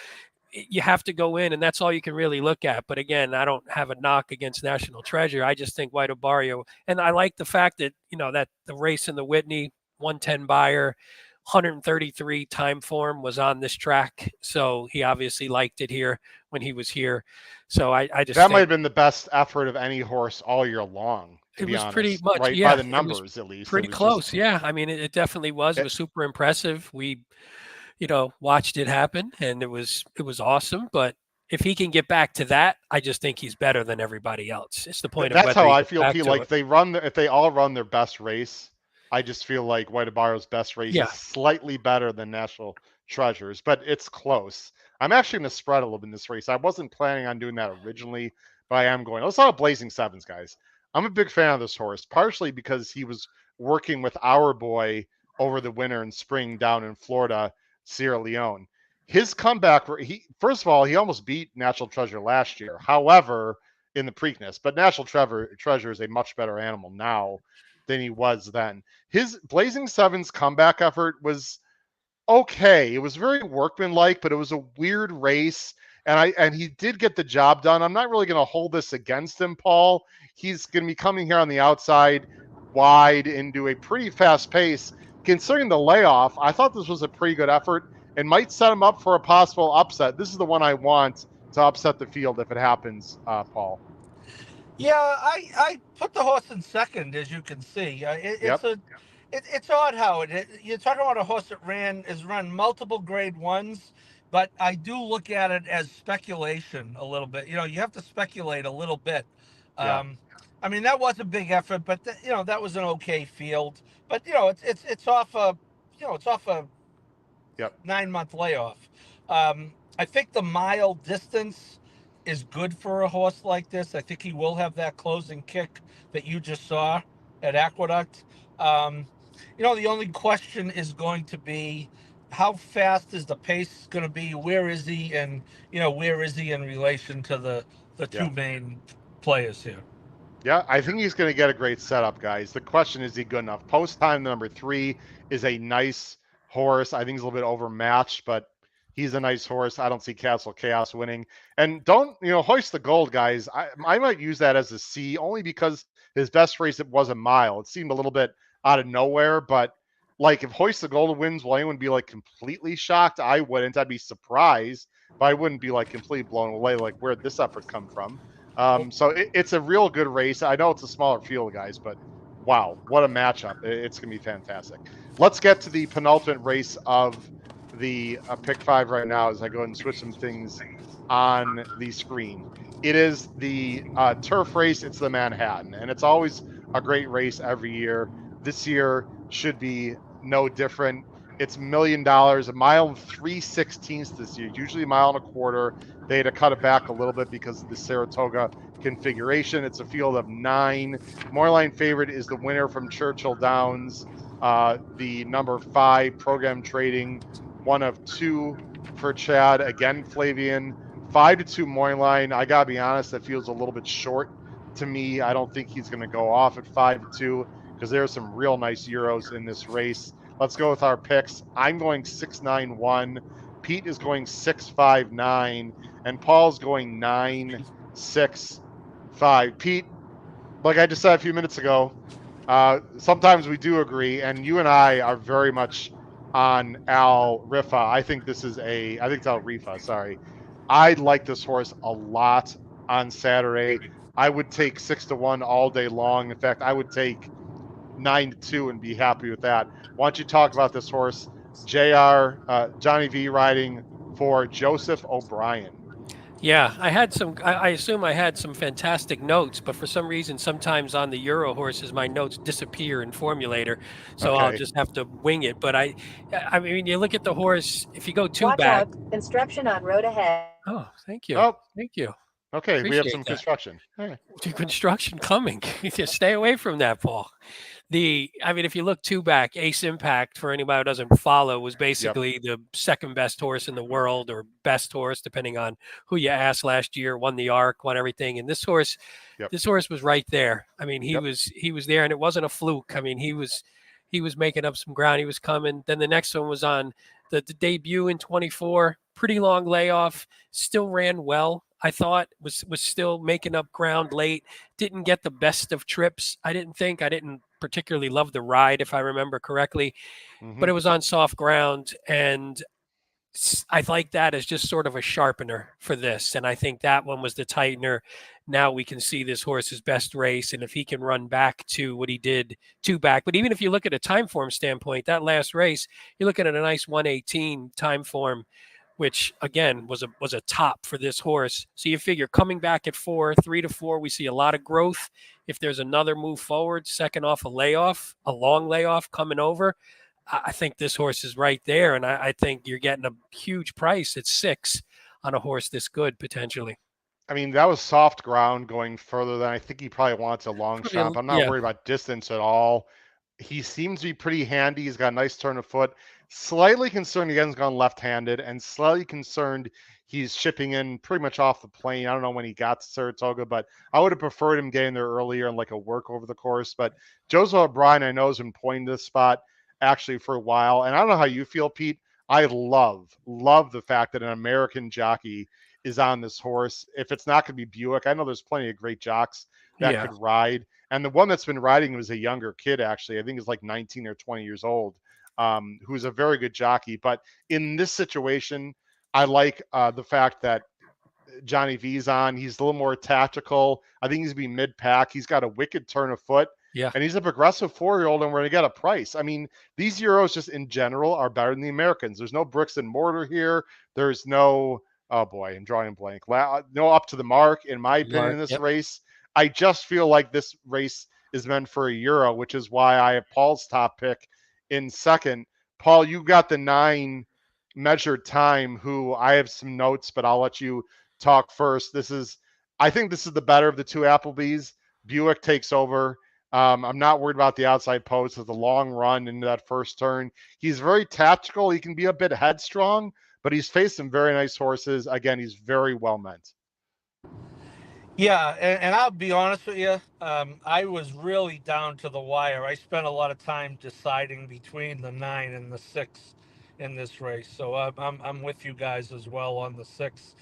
you have to go in, and that's all you can really look at. But again, I don't have a knock against National Treasure. I just think White Abario, and I like the fact that that the race in the Whitney 110 buyer. 133 time form was on this track, so he obviously liked it here when he was here. So I just that might have been the best effort of any horse all year long. It was honest, pretty much, right? Yeah, by the numbers at least. Pretty close, yeah. I mean, it definitely was. It was super impressive. We, watched it happen, and it was awesome. But if he can get back to that, I just think he's better than everybody else. It's the point. That's how I feel. If they all run their best race. I just feel like White Abario's best race is slightly better than National Treasures, but it's close. I'm actually going to spread a little bit in this race. I wasn't planning on doing that originally, but I am going. Let's talk about Blazing Sevens, guys. I'm a big fan of this horse, partially because he was working with our boy over the winter and spring down in Florida, Sierra Leone. His comeback, first of all, he almost beat National Treasure last year. However, in the Preakness, but National Treasure is a much better animal now than he was then. His Blazing Sevens comeback effort was okay. It was very workmanlike, but it was a weird race, and he did get the job done. I'm not really going to hold this against him, Paul. He's going to be coming here on the outside, wide into a pretty fast pace. Considering the layoff, I thought this was a pretty good effort and might set him up for a possible upset. This is the one I want to upset the field if it happens, Paul. Yeah, I put the horse in second, as you can see. It's odd how you're talking about a horse that has run multiple grade ones, but I do look at it as speculation a little bit. You have to speculate a little bit. I mean, that was a big effort, but that was an okay field. But it's off a 9-month layoff. I think the mile distance is good for a horse like this. I think he will have that closing kick that you just saw at Aqueduct. The only question is going to be how fast is the pace going to be? Where is he? And, where is he in relation to the two main players here? Yeah, I think he's going to get a great setup, guys. The question is he good enough? Post time number 3 is a nice horse. I think he's a little bit overmatched, but he's a nice horse. I don't see Castle Chaos winning. And don't, Hoist the Gold, guys. I might use that as a C only because his best race, it was a mile. It seemed a little bit out of nowhere, but if Hoist the Gold wins, will anyone be completely shocked? I wouldn't. I'd be surprised, but I wouldn't be completely blown away. Where'd this effort come from? So it's a real good race. I know it's a smaller field, guys, but wow, what a matchup. It's going to be fantastic. Let's get to the penultimate race of the pick 5 right now as I go ahead and switch some things on the screen. It is the turf race. It's the Manhattan, and it's always a great race every year. This year should be no different. It's $1,000,000, a mile and 3/16 this year, usually a mile and a quarter. They had to cut it back a little bit because of the Saratoga configuration. It's a field of 9. Moreline favorite is the winner from Churchill Downs. The number 5 program trading, 1 of 2 for Chad. Again, Flavian, 5-2 Moreline. I gotta be honest, that feels a little bit short to me. I don't think he's going to go off at 5-2 because there's some real nice Euros in this race. Let's go with our picks. I'm going 6-9-1. Pete is going 6-5-9, and Paul's going 9-6-5. Pete, like I just said a few minutes ago, sometimes we do agree, and you and I are very much on Al Rifa. I think it's Al Rifa, sorry. I like this horse a lot on Saturday. I would take 6-1 all day long. In fact, I would take 9-2 and be happy with that. Why don't you talk about this horse, Johnny V riding for Joseph O'Brien? Yeah, I assume I had some fantastic notes, but for some reason, sometimes on the Euro horses, my notes disappear in Formulator, so Okay. I'll just have to wing it. But I mean, you look at the horse. If you go two Watch back, out. Construction on road ahead. oh, thank you, Oh, thank you. okay. We have Appreciate some that. construction. All right. Construction coming. Just stay away from that, Paul. I mean, if you look two back, Ace Impact, for anybody who doesn't follow, was basically the second best horse in the world, or best horse, depending on who you asked last year. Won the Arc, won everything, and this horse was right there. I mean, he was there, and it wasn't a fluke. I mean, he was making up some ground. He was coming. Then the next one was on the debut in 24. Pretty long layoff. Still ran well. I thought was still making up ground late. Didn't get the best of trips. I didn't particularly love the ride, if I remember correctly, but it was on soft ground, and I like that as just sort of a sharpener for this. And I think that one was the tightener. Now we can see this horse's best race, and if he can run back to what he did two back. But even if you look at a time form standpoint, that last race, you're looking at a nice 118 time form, which again was a top for this horse. So you figure coming back at 4, 3-4, we see a lot of growth. If there's another move forward, second off a long layoff coming over, I think this horse is right there. And I think you're getting a huge price at 6 on a horse this good, potentially. I mean, that was soft ground going further than I think he probably wants a long shot. I'm not worried about distance at all. He seems to be pretty handy. He's got a nice turn of foot. Slightly concerned again, he's gone left-handed, and slightly concerned he's shipping in pretty much off the plane. I don't know when he got to Saratoga, but I would have preferred him getting there earlier and like a work over the course. But Joseph O'Brien, I know, has been pointing this spot actually for a while. And I don't know how you feel, Pete. I love the fact that an American jockey is on this horse. If it's not going to be Buick, I know there's plenty of great jocks that could ride. And the one that's been riding was a younger kid, actually. I think he's like 19 or 20 years old, who's a very good jockey. But in this situation, I like the fact that Johnny V's on. He's a little more tactical. I think he's going to be mid-pack. He's got a wicked turn of foot. Yeah. And he's a progressive 4-year-old, and we're going to get a price. I mean, these Euros just in general are better than the Americans. There's no bricks and mortar here. There's no, oh boy, I'm drawing a blank. No up to the mark, in my opinion, in this race. I just feel like this race is meant for a Euro, which is why I have Paul's top pick in second. Paul, you got the 9 measured time, who I have some notes, but I'll let you talk first. I think this is the better of the two Applebees. Buick takes over. I'm not worried about the outside post. It's a long run into that first turn. He's very tactical. He can be a bit headstrong, but he's faced some very nice horses. Again, he's very well meant. Yeah, and I'll be honest with you, I was really down to the wire. I spent a lot of time deciding between the 9 and the 6 in this race, so I'm with you guys as well on the 6.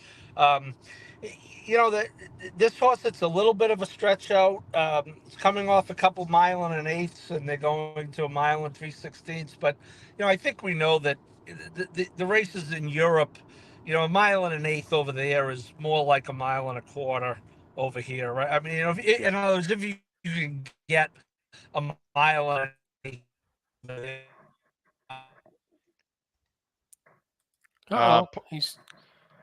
This horse, it's a little bit of a stretch out. It's coming off a couple mile and an eighths, and they're going to a mile and 3/16. But I think we know that the races in Europe, a mile and an eighth over there is more like a mile and a quarter over here, right? I mean, in other words, if you can get a mile and an eighth, He's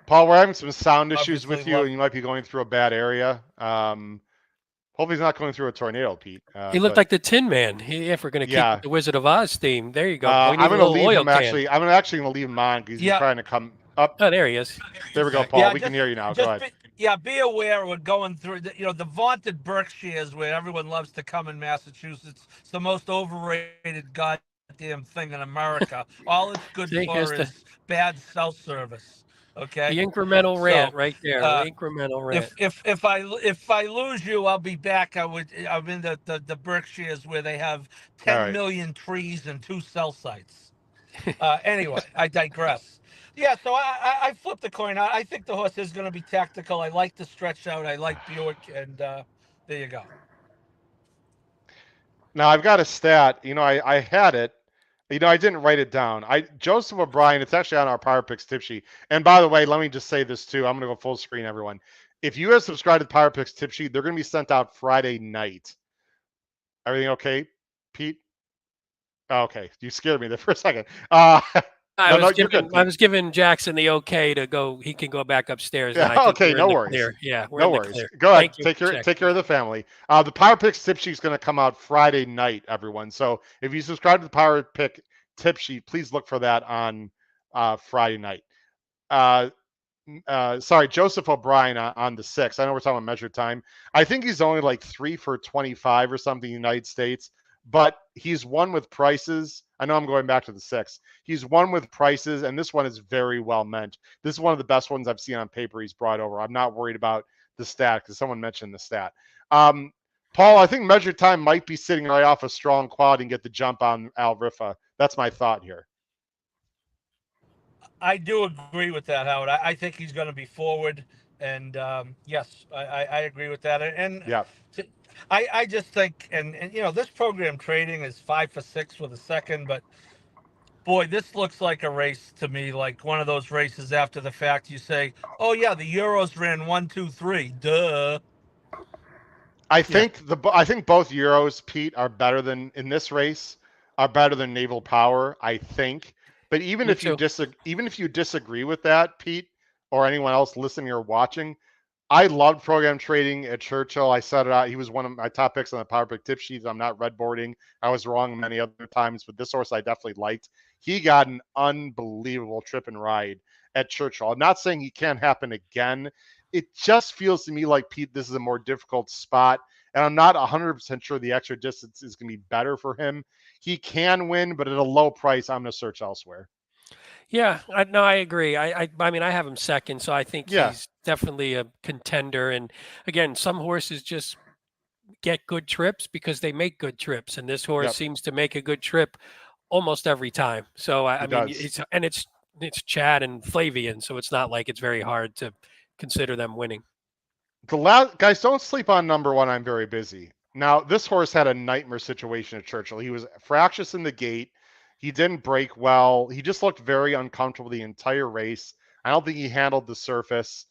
Paul, we're having some sound issues Obviously with you, and you might be going through a bad area. Hopefully, he's not going through a tornado, Pete. he looked like the Tin Man. If we're going to keep yeah. with the Wizard of Oz theme, there you go. We need I'm a going to little leave oil him. can. Actually, I'm actually going to leave him on because he's trying to come up. Oh, there he is. There we go, Paul. We can hear you now. Go ahead. Be aware we're going through the vaunted Berkshires where everyone loves to come in Massachusetts. It's the most overrated goddamn thing in America. All it's good for is bad cell service. Okay. The incremental rant right there. The incremental rant. If I lose you, I'll be back. I'm in the Berkshires where they have 10 million trees and 2 cell sites. Anyway, I digress. Yeah, so I flipped the coin out. I think the horse is going to be tactical. I like the stretch out. I like Buick, and there you go. Now I've got a stat. I had it. I didn't write it down. Joseph O'Brien, it's actually on our Power Picks tip sheet. And by the way, let me just say this too. I'm going to go full screen, everyone. If you have subscribed to the Power Picks tip sheet, they're going to be sent out Friday night. Everything okay, Pete? Okay, you scared me there for a second. I was giving Jackson the okay to go. He can go back upstairs. Yeah, okay, no worries. Clear. Yeah, no worries. Go ahead. Take care of the family. The Power Picks tip sheet is going to come out Friday night, everyone. So if you subscribe to the Power Pick tip sheet, please look for that on Friday night. Sorry, Joseph O'Brien on the 6. I know we're talking about measured time. I think he's only like 3 for 25 or something in the United States, but he's won with prices. I know I'm going back to the 6. He's won with prices, and this one is very well meant. This is one of the best ones I've seen on paper he's brought over. I'm not worried about the stat because someone mentioned the stat. Paul, I think measured time might be sitting right off a strong quality and get the jump on Al Rifa. That's my thought here. I do agree with that, Howard. I think he's going to be forward, and yes, I agree with that. And yeah. I just think, and this program trading is 5 for 6 with a second, but boy, this looks like a race to me, like one of those races after the fact. You say, oh yeah, the Euros ran 1, 2, 3. Duh. I think both Euros, Pete, are better than in this race. Are better than Naval Power, I think. But even if you disagree with that, Pete, or anyone else listening or watching, I loved program trading at Churchill. I set it out. He was one of my top picks on the Power Pick tip sheets. I'm not redboarding. I was wrong many other times, but this horse I definitely liked. He got an unbelievable trip and ride at Churchill. I'm not saying he can't happen again. It just feels to me like, Pete, this is a more difficult spot. And I'm not 100% sure the extra distance is going to be better for him. He can win, but at a low price, I'm going to search elsewhere. Yeah, I agree. I mean, I have him second, so I think he's definitely a contender. And again, some horses just get good trips because they make good trips, and this horse seems to make a good trip almost every time. So I mean, it's Chad and Flavian, so it's not like it's very hard to consider them winning. Guys, don't sleep on number 1. I'm very busy. Now, this horse had a nightmare situation at Churchill. He was fractious in the gate. He didn't break well. He just looked very uncomfortable the entire race. I don't think he handled the surface.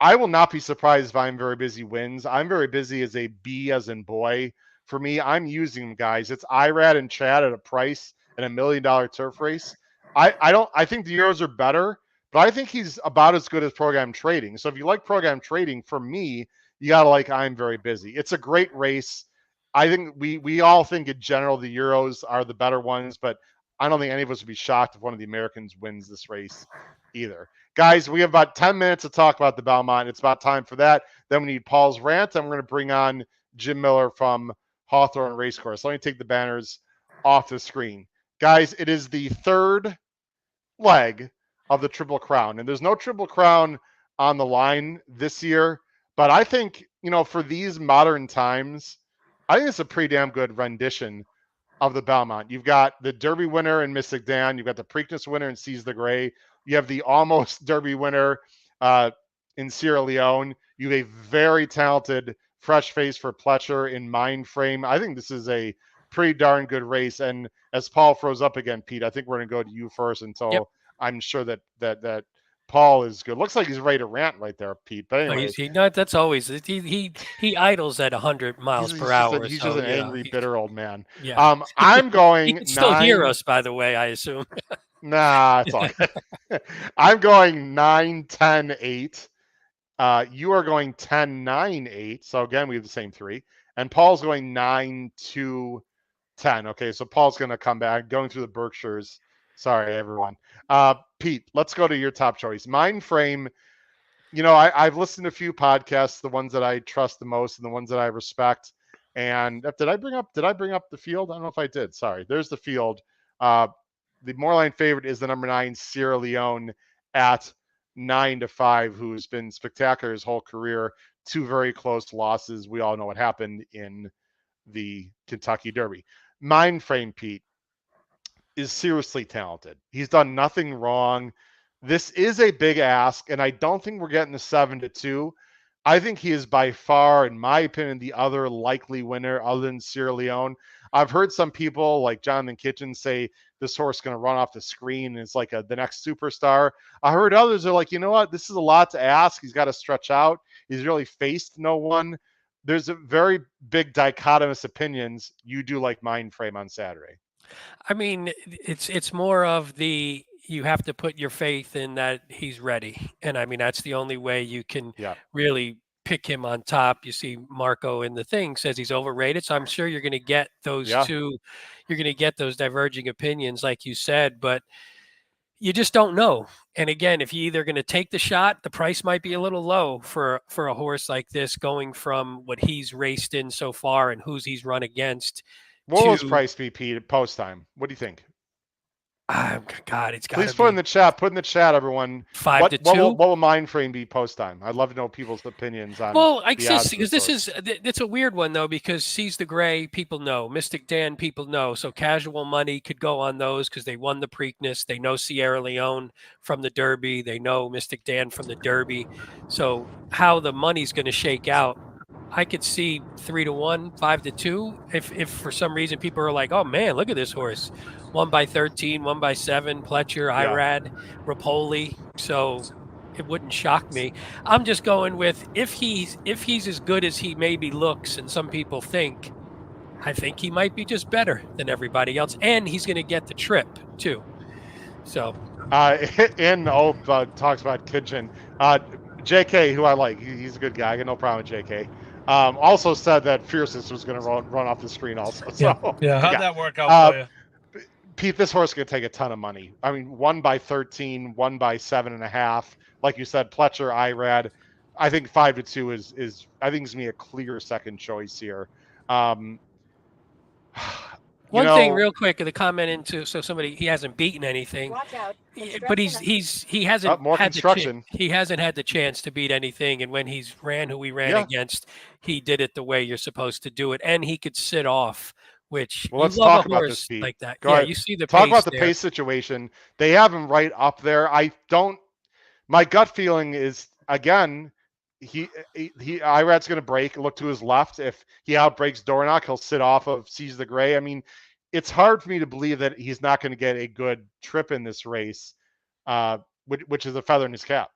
I will not be surprised if I'm very busy wins. I'm very busy as a B as in boy. For me, I'm using them, guys. It's Irad and Chad at a price in $1 million turf race. I think the Euros are better, but I think he's about as good as program trading. So if you like program trading, for me, you got to like I'm very busy. It's a great race. I think we all think in general the Euros are the better ones, but I don't think any of us would be shocked if one of the Americans wins this race either. Guys, we have about 10 minutes to talk about the Belmont. It's about time for that. Then we need Paul's rant, and we're going to bring on Jim Miller from Hawthorne Racecourse. Let me take the banners off the screen. Guys, it is the third leg of the Triple Crown, and there's no Triple Crown on the line this year. But I think, for these modern times, I think it's a pretty damn good rendition of the Belmont. You've got the Derby winner in Mystic Dan. You've got the Preakness winner in Seize the Gray. You have the almost Derby winner in Sierra Leone. You have a very talented fresh face for Pletcher in Mind Frame. I think this is a pretty darn good race. And as Paul froze up again, Pete, I think we're going to go to you first until I'm sure that Paul is good. Looks like he's ready to rant right there, Pete. But anyway, that's always he idles at 100 miles per hour. He's just an angry, bitter old man. Yeah. I'm going. He can still hear us, by the way, I assume. Nah, it's all good. I'm going 9, 10, 8. You are going 10, 9, 8. So again, we have the same 3. And Paul's going 9, 2, 10. Okay, so Paul's going to come back, going through the Berkshires. Sorry, everyone. Pete, let's go to your top choice. Mind frame. I've listened to a few podcasts, the ones that I trust the most and the ones that I respect. And did I bring up the field? I don't know if I did. Sorry. There's the field. The Moorline favorite is the number 9 Sierra Leone at 9-5, who's been spectacular his whole career. 2 very close losses. We all know what happened in the Kentucky Derby. Mind frame, Pete, is seriously talented. He's done nothing wrong. This is a big ask, and I don't think we're getting the 7-2. I think he is by far, in my opinion, the other likely winner other than Sierra Leone. I've heard some people like Jonathan Kitchen say this horse is going to run off the screen and it's like the next superstar. I heard others are like, you know what? This is a lot to ask. He's got to stretch out. He's really faced no one. There's a very big dichotomous opinions. You do like mind frame on Saturday. I mean, it's more of the you have to put your faith in that he's ready. And I mean, that's the only way you can really pick him on top. You see Marco in the thing says he's overrated. So I'm sure you're going to get those two, you're going to get those diverging opinions, like you said, but you just don't know. And again, if you're either going to take the shot, the price might be a little low for a horse like this, going from what he's raced in so far and who's he's run against. What will his price be, Pete, at post time? What do you think? God, it's got. Please put in the chat. Put in the chat, everyone. 5-2. What will mind frame be post time? I'd love to know people's opinions on. Well, I guess because it's a weird one though, because Seize the Gray, people know. Mystic Dan, people know. So casual money could go on those because they won the Preakness. They know Sierra Leone from the Derby. They know Mystic Dan from the Derby. So how the money's going to shake out, I could see 3-1, 5-2. If for some reason people are like, oh man, look at this horse. 1 by 13, 1 by 7, Pletcher, Irad, Rapoli. So it wouldn't shock me. I'm just going with if he's as good as he maybe looks and some people think, I think he might be just better than everybody else. And he's going to get the trip too. So talks about Kitchen. JK, who I like, he's a good guy. I got no problem with JK. Also said that Fiercest was going to run off the screen also. So, how'd that work out for you? Pete, this horse could take a ton of money. I mean, 1 by 13, 1 by 7.5. Like you said, Pletcher, Irad. I think 5-2 is I think it's gonna be a clear second choice here. One thing real quick, the comment into he hasn't beaten anything. Watch out. But he hasn't more had construction. He hasn't had the chance to beat anything, and when he's ran who he ran against, he did it the way you're supposed to do it, and he could sit off. Which let's talk about this, Pete. Like that. Go ahead. You see the talk pace about the there. pace situation. They have him right up there. My gut feeling is again, Irad's going to break. Look to his left. If he outbreaks Dornoch, he'll sit off of Seize the Gray. I mean, it's hard for me to believe that he's not going to get a good trip in this race, which is a feather in his cap.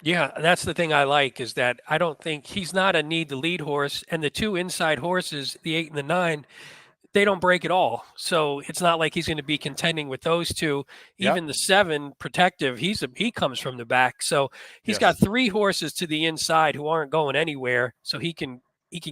Yeah, that's the thing I like is that I don't think he's not a need to lead horse, and the 2 inside horses, the 8 and the 9. They don't break at all. So it's not like he's going to be contending with those 2. Even the 7 Protective, he comes from the back. So he's got 3 horses to the inside who aren't going anywhere. So he can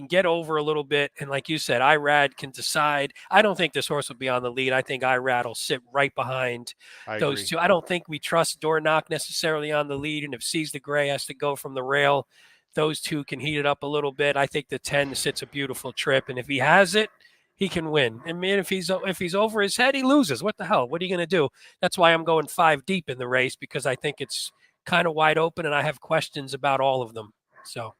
get over a little bit. And like you said, Irad can decide. I don't think this horse will be on the lead. I think Irad will sit right behind those agree. 2. I don't think we trust Dornoch necessarily on the lead. And if Seize the Gray has to go from the rail, those 2 can heat it up a little bit. I think the 10 sits a beautiful trip. And if he has it, he can win. I mean, if he's over his head, he loses. What the hell? What are you going to do? That's why I'm going 5 deep in the race, because I think it's kind of wide open, and I have questions about all of them. So,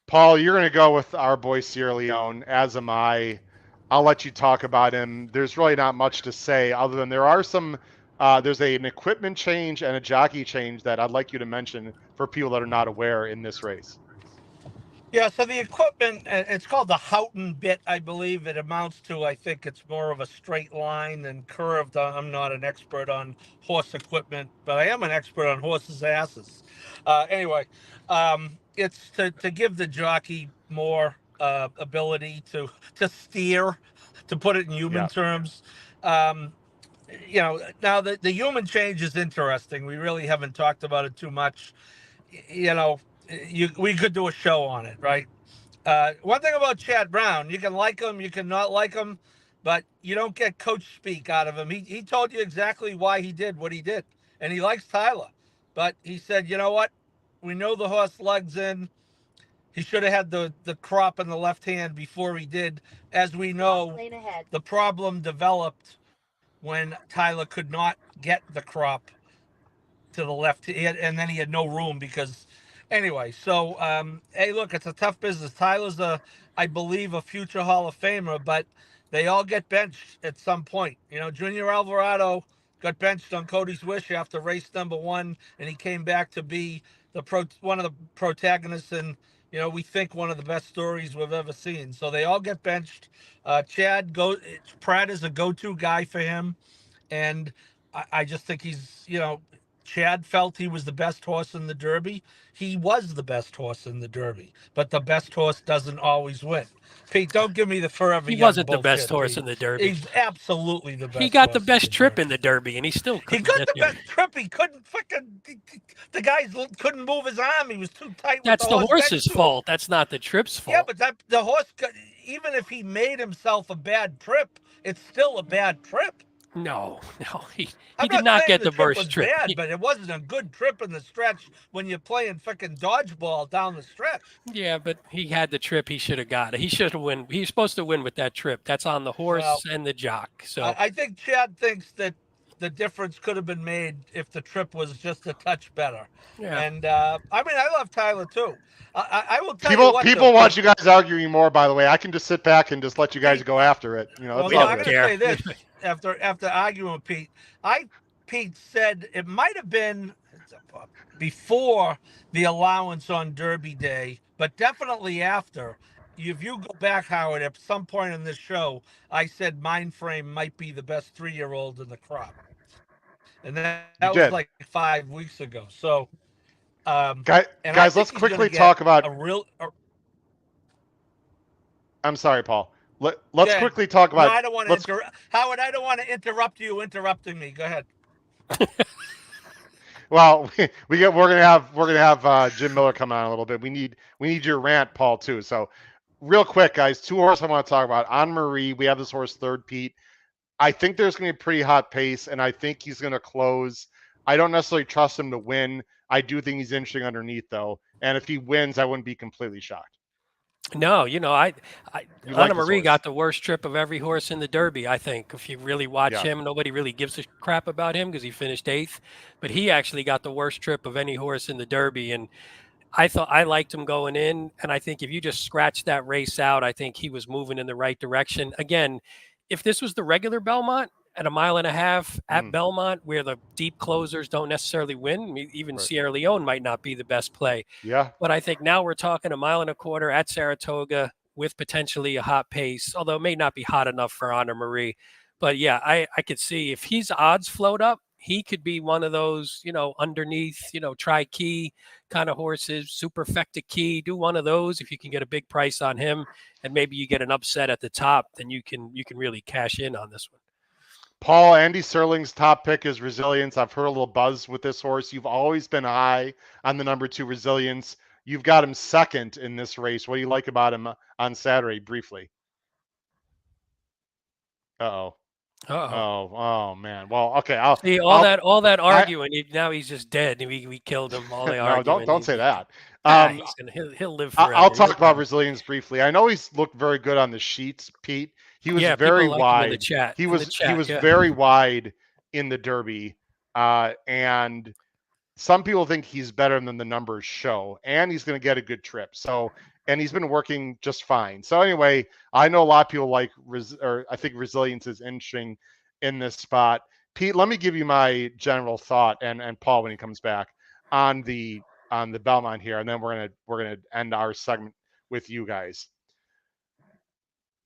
Paul, you're going to go with our boy Sierra Leone, as am I. I'll let you talk about him. There's really not much to say other than there are some. There's an equipment change and a jockey change that I'd like you to mention for people that are not aware in this race. Yeah, so the equipment, it's called the Hawthorne bit, I believe. It amounts to, I think it's more of a straight line than curved. I'm not an expert on horse equipment, but I am an expert on horses' asses. Anyway, it's to give the jockey more ability to steer, to put it in human terms. now the human change is interesting. We really haven't talked about it too much. We could do a show on it, right? One thing about Chad Brown, you can like him, you can not like him, but you don't get coach speak out of him. He told you exactly why he did what he did, and he likes Tyler. But he said, you know what? We know the horse lugs in. He should have had the crop in the left hand before he did. As we know, the problem developed when Tyler could not get the crop to the left, and then he had no room because, anyway. So, hey, look, it's a tough business. Tyler's I believe, a future Hall of Famer, but they all get benched at some point. Junior Alvarado got benched on Cody's Wish after race number 1, and he came back to be one of the protagonists in, we think one of the best stories we've ever seen. So they all get benched. Pratt is a go-to guy for him, and I just think he's, Chad felt he was the best horse in the Derby. He was the best horse in the Derby, but the best horse doesn't always win. Pete, don't give me the forever He young wasn't the bullshit, best horse Pete. in the Derby. He's absolutely the best. He got the horse best in trip Derby. in the Derby, and he still couldn't. He got the best trip. He couldn't the guys couldn't move his arm. He was too tight. That's with the horse horse's fault. That's not the trip's fault. Yeah, but the horse, even if he made himself a bad trip, it's still a bad trip. No, he I'm did not get the trip worst was trip. Bad, but it wasn't a good trip in the stretch when you're playing fucking dodgeball down the stretch. Yeah, but he had the trip. He should have got it. He should have win. He's supposed to win with that trip. That's on the horse and the jock. So I think Chad thinks that the difference could have been made if the trip was just a touch better. Yeah. And I love Tyler too. I will tell you what. People want you guys arguing more. By the way, I can just sit back and just let you guys go after it. I'm going to say this after arguing with Pete. Pete said it might have been before the allowance on Derby Day, but definitely after. If you go back, Howard, at some point in this show, I said Mindframe might be the best 3-year-old in the crop. And that was like 5 weeks ago. So, guys, let's quickly talk about I'm sorry, Paul. Let's quickly talk about. No, I don't want to Howard, I don't want to interrupt you interrupting me. Go ahead. Well, we're gonna have Jim Miller come on a little bit. We need your rant, Paul, too. So, real quick, guys, 2 horses I want to talk about. On Marie, we have this horse third, Pete. I think there's going to be a pretty hot pace, and I think he's going to close. I don't necessarily trust him to win. I do think he's interesting underneath, though. And if he wins, I wouldn't be completely shocked. No, Anna Marie got the worst trip of every horse in the Derby, I think. If you really watch him, nobody really gives a crap about him because he finished 8th. But he actually got the worst trip of any horse in the Derby. And I thought I liked him going in. And I think if you just scratch that race out, I think he was moving in the right direction. Again, if this was the regular Belmont at 1.5 miles at Belmont, where the deep closers don't necessarily win, even Sierra Leone might not be the best play. Yeah. But I think now we're talking 1.25 miles at Saratoga with potentially a hot pace, although it may not be hot enough for Anna Marie. But yeah, I could see if his odds float up, he could be one of those, underneath, try key kind of horses, superfecta key, do one of those. If you can get a big price on him and maybe you get an upset at the top, then you can really cash in on this one. Paul, Andy Serling's top pick is Resilience. I've heard a little buzz with this horse. You've always been high on the number 2 Resilience. You've got him second in this race. What do you like about him on Saturday, briefly? Oh, man. Well, okay. I'll see all that arguing. Now he's just dead. We killed him. All the arguing. Don't say that. He'll live forever. I'll talk about Resilience briefly. I know he's looked very good on the sheets, Pete. He was very wide. He was very wide in the Derby, and some people think he's better than the numbers show, and he's going to get a good trip. So, and he's been working just fine. So anyway, I know a lot of people I think Resilience is interesting in this spot. Pete, let me give you my general thought, and Paul when he comes back on the Belmont here, and then we're gonna end our segment with you guys.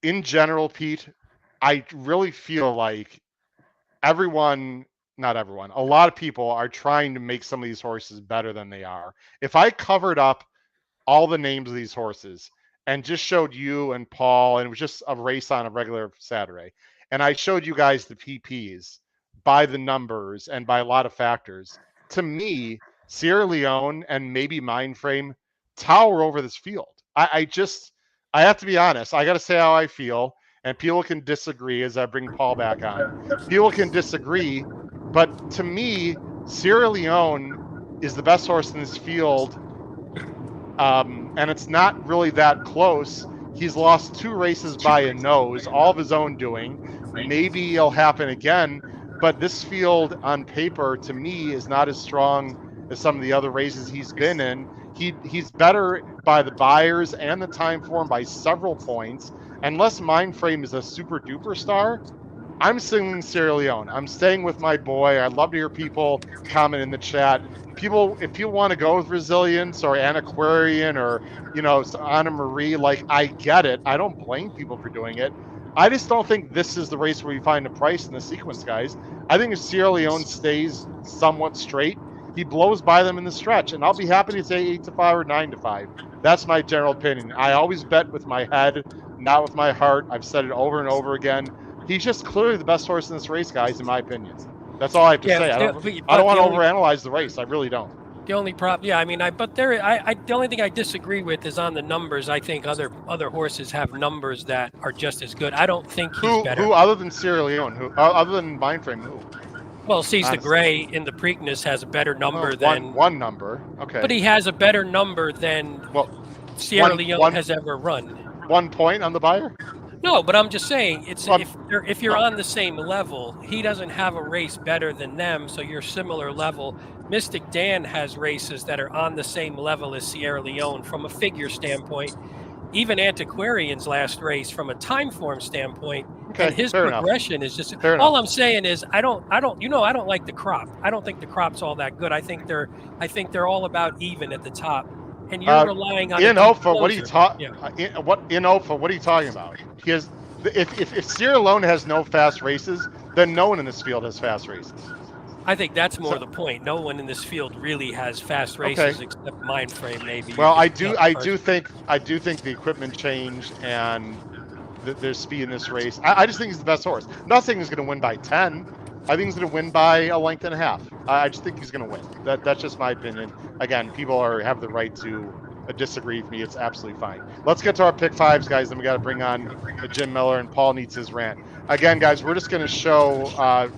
In general, Pete, I really feel like a lot of people are trying to make some of these horses better than they are. If I covered up all the names of these horses and just showed you and Paul, and it was just a race on a regular Saturday, and I showed you guys the PPs by the numbers and by a lot of factors. To me, Sierra Leone and maybe Mindframe tower over this field. I have to be honest. I got to say how I feel, and people can disagree as I bring Paul back on. People can disagree, but to me, Sierra Leone is the best horse in this field, and it's not really that close. He's lost 2 races by a nose, all of his own doing. Maybe it'll happen again, but this field on paper to me is not as strong as some of the other races he's been in. He's better by the buyers and the time form by several points. Unless Mindframe is a super duper star, I'm singing Sierra Leone. I'm staying with my boy. I'd love to hear people comment in the chat. If people want to go with Resilience or Antiquarian or, Anna Marie, like, I get it. I don't blame people for doing it. I just don't think this is the race where you find a price in the sequence, guys. I think if Sierra Leone stays somewhat straight, he blows by them in the stretch, and I'll be happy to say 8-5 or 9-5. That's my general opinion. I always bet with my head, not with my heart. I've said it over and over again. He's just clearly the best horse in this race, guys, in my opinion. That's all I have to say. I don't want to overanalyze the race. I really don't. The only problem, the only thing I disagree with is on the numbers. I think other horses have numbers that are just as good. I don't think he's better. Who other than Sierra Leone? Who other than Mindframe? Who? Well, Seize the Gray in the Preakness has a better number than one number. Okay. But he has a better number than Sierra Leone has ever run. 1 point on the buyer? No, but I'm just saying if you're on the same level, he doesn't have a race better than them, so you're similar level. Mystic Dan has races that are on the same level as Sierra Leone from a figure standpoint. Even Antiquarian's last race from a time form standpoint, and his progression is just all I'm saying is I don't like the crop. I don't think the crop's all that good. I think they're all about even at the top. And you're relying on Inhofa. What are you talking? Inhofa? What are you talking about? Because if Sierra Leone has no fast races, then no one in this field has fast races. I think that's more the point. No one in this field really has fast races except Mindframe, maybe. Well, I do think the equipment changed and there's speed in this race. I just think he's the best horse. Nothing is going to win by 10. I think he's going to win by a length and a half. I just think he's going to win. That's just my opinion. Again, people have the right to disagree with me. It's absolutely fine. Let's get to our pick fives, guys. Then we got to bring on Jim Miller, and Paul needs his rant. Again, guys, we're just going to show,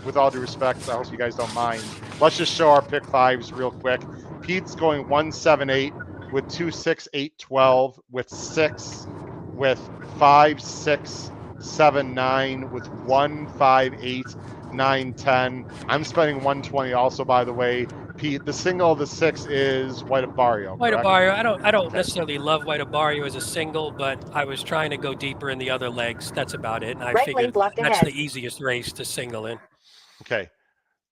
with all due respect, I hope you guys don't mind. Let's just show our pick fives real quick. Pete's going 1-7-8 with 2-6-8-12 with 6 with 5-6 7-9 with 1-5-8 9-10. I'm spending 120 also, by the way. Pete, the single of the 6 is White of Barrio. White of Barrio. I don't necessarily love White of Barrio as a single, but I was trying to go deeper in the other legs. That's about it. And I figured that's the easiest race to single in. Okay.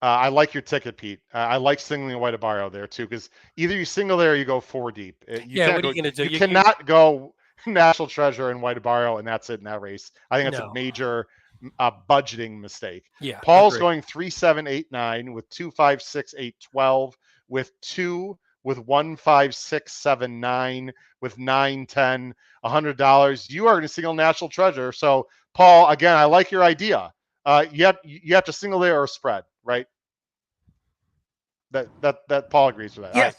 I like your ticket, Pete. I like singling White of Barrio there too, because either you single there or you go 4 deep. What are you going to do? You cannot go National Treasure and White of Barrio, and that's it in that race. I think that's a major budgeting mistake. Yeah. Paul's going 3-7-8-9 with 2-5-6-8-12 with 2 with 1-5-6-7-9 with 9-10 $100. You are going to single National Treasure. So Paul, again, I like your idea. You have to single there or spread, right? That Paul agrees with that. Yes.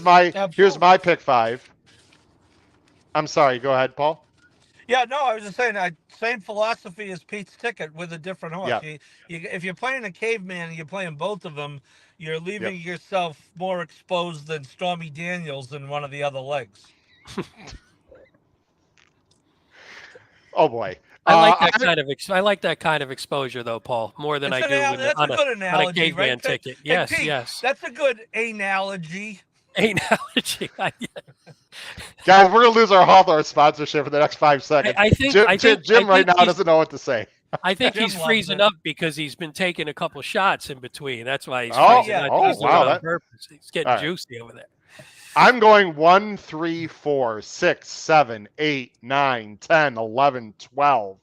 All right. Here's my pick 5. I'm sorry. Go ahead, Paul. Yeah, no, I was just saying, same philosophy as Pete's ticket with a different horse. Yeah. If you're playing a caveman and you're playing both of them, you're leaving yourself more exposed than Stormy Daniels in one of the other legs. Oh boy. I like that kind of exposure, though, Paul, more than I do on a caveman right? ticket. Hey, Yes, Pete, yes. That's a good analogy. Analogy. Guys, we're gonna lose our Hawthorne sponsorship for the next 5 seconds. I think Jim right now doesn't know what to say. I think he's freezing up because he's been taking a couple shots in between. That's why he's freezing up. Oh, He's doing it on purpose. He's getting juicy over there. I'm going 1, 3, 4, 6, 7, 8, 9, 10, 11, 12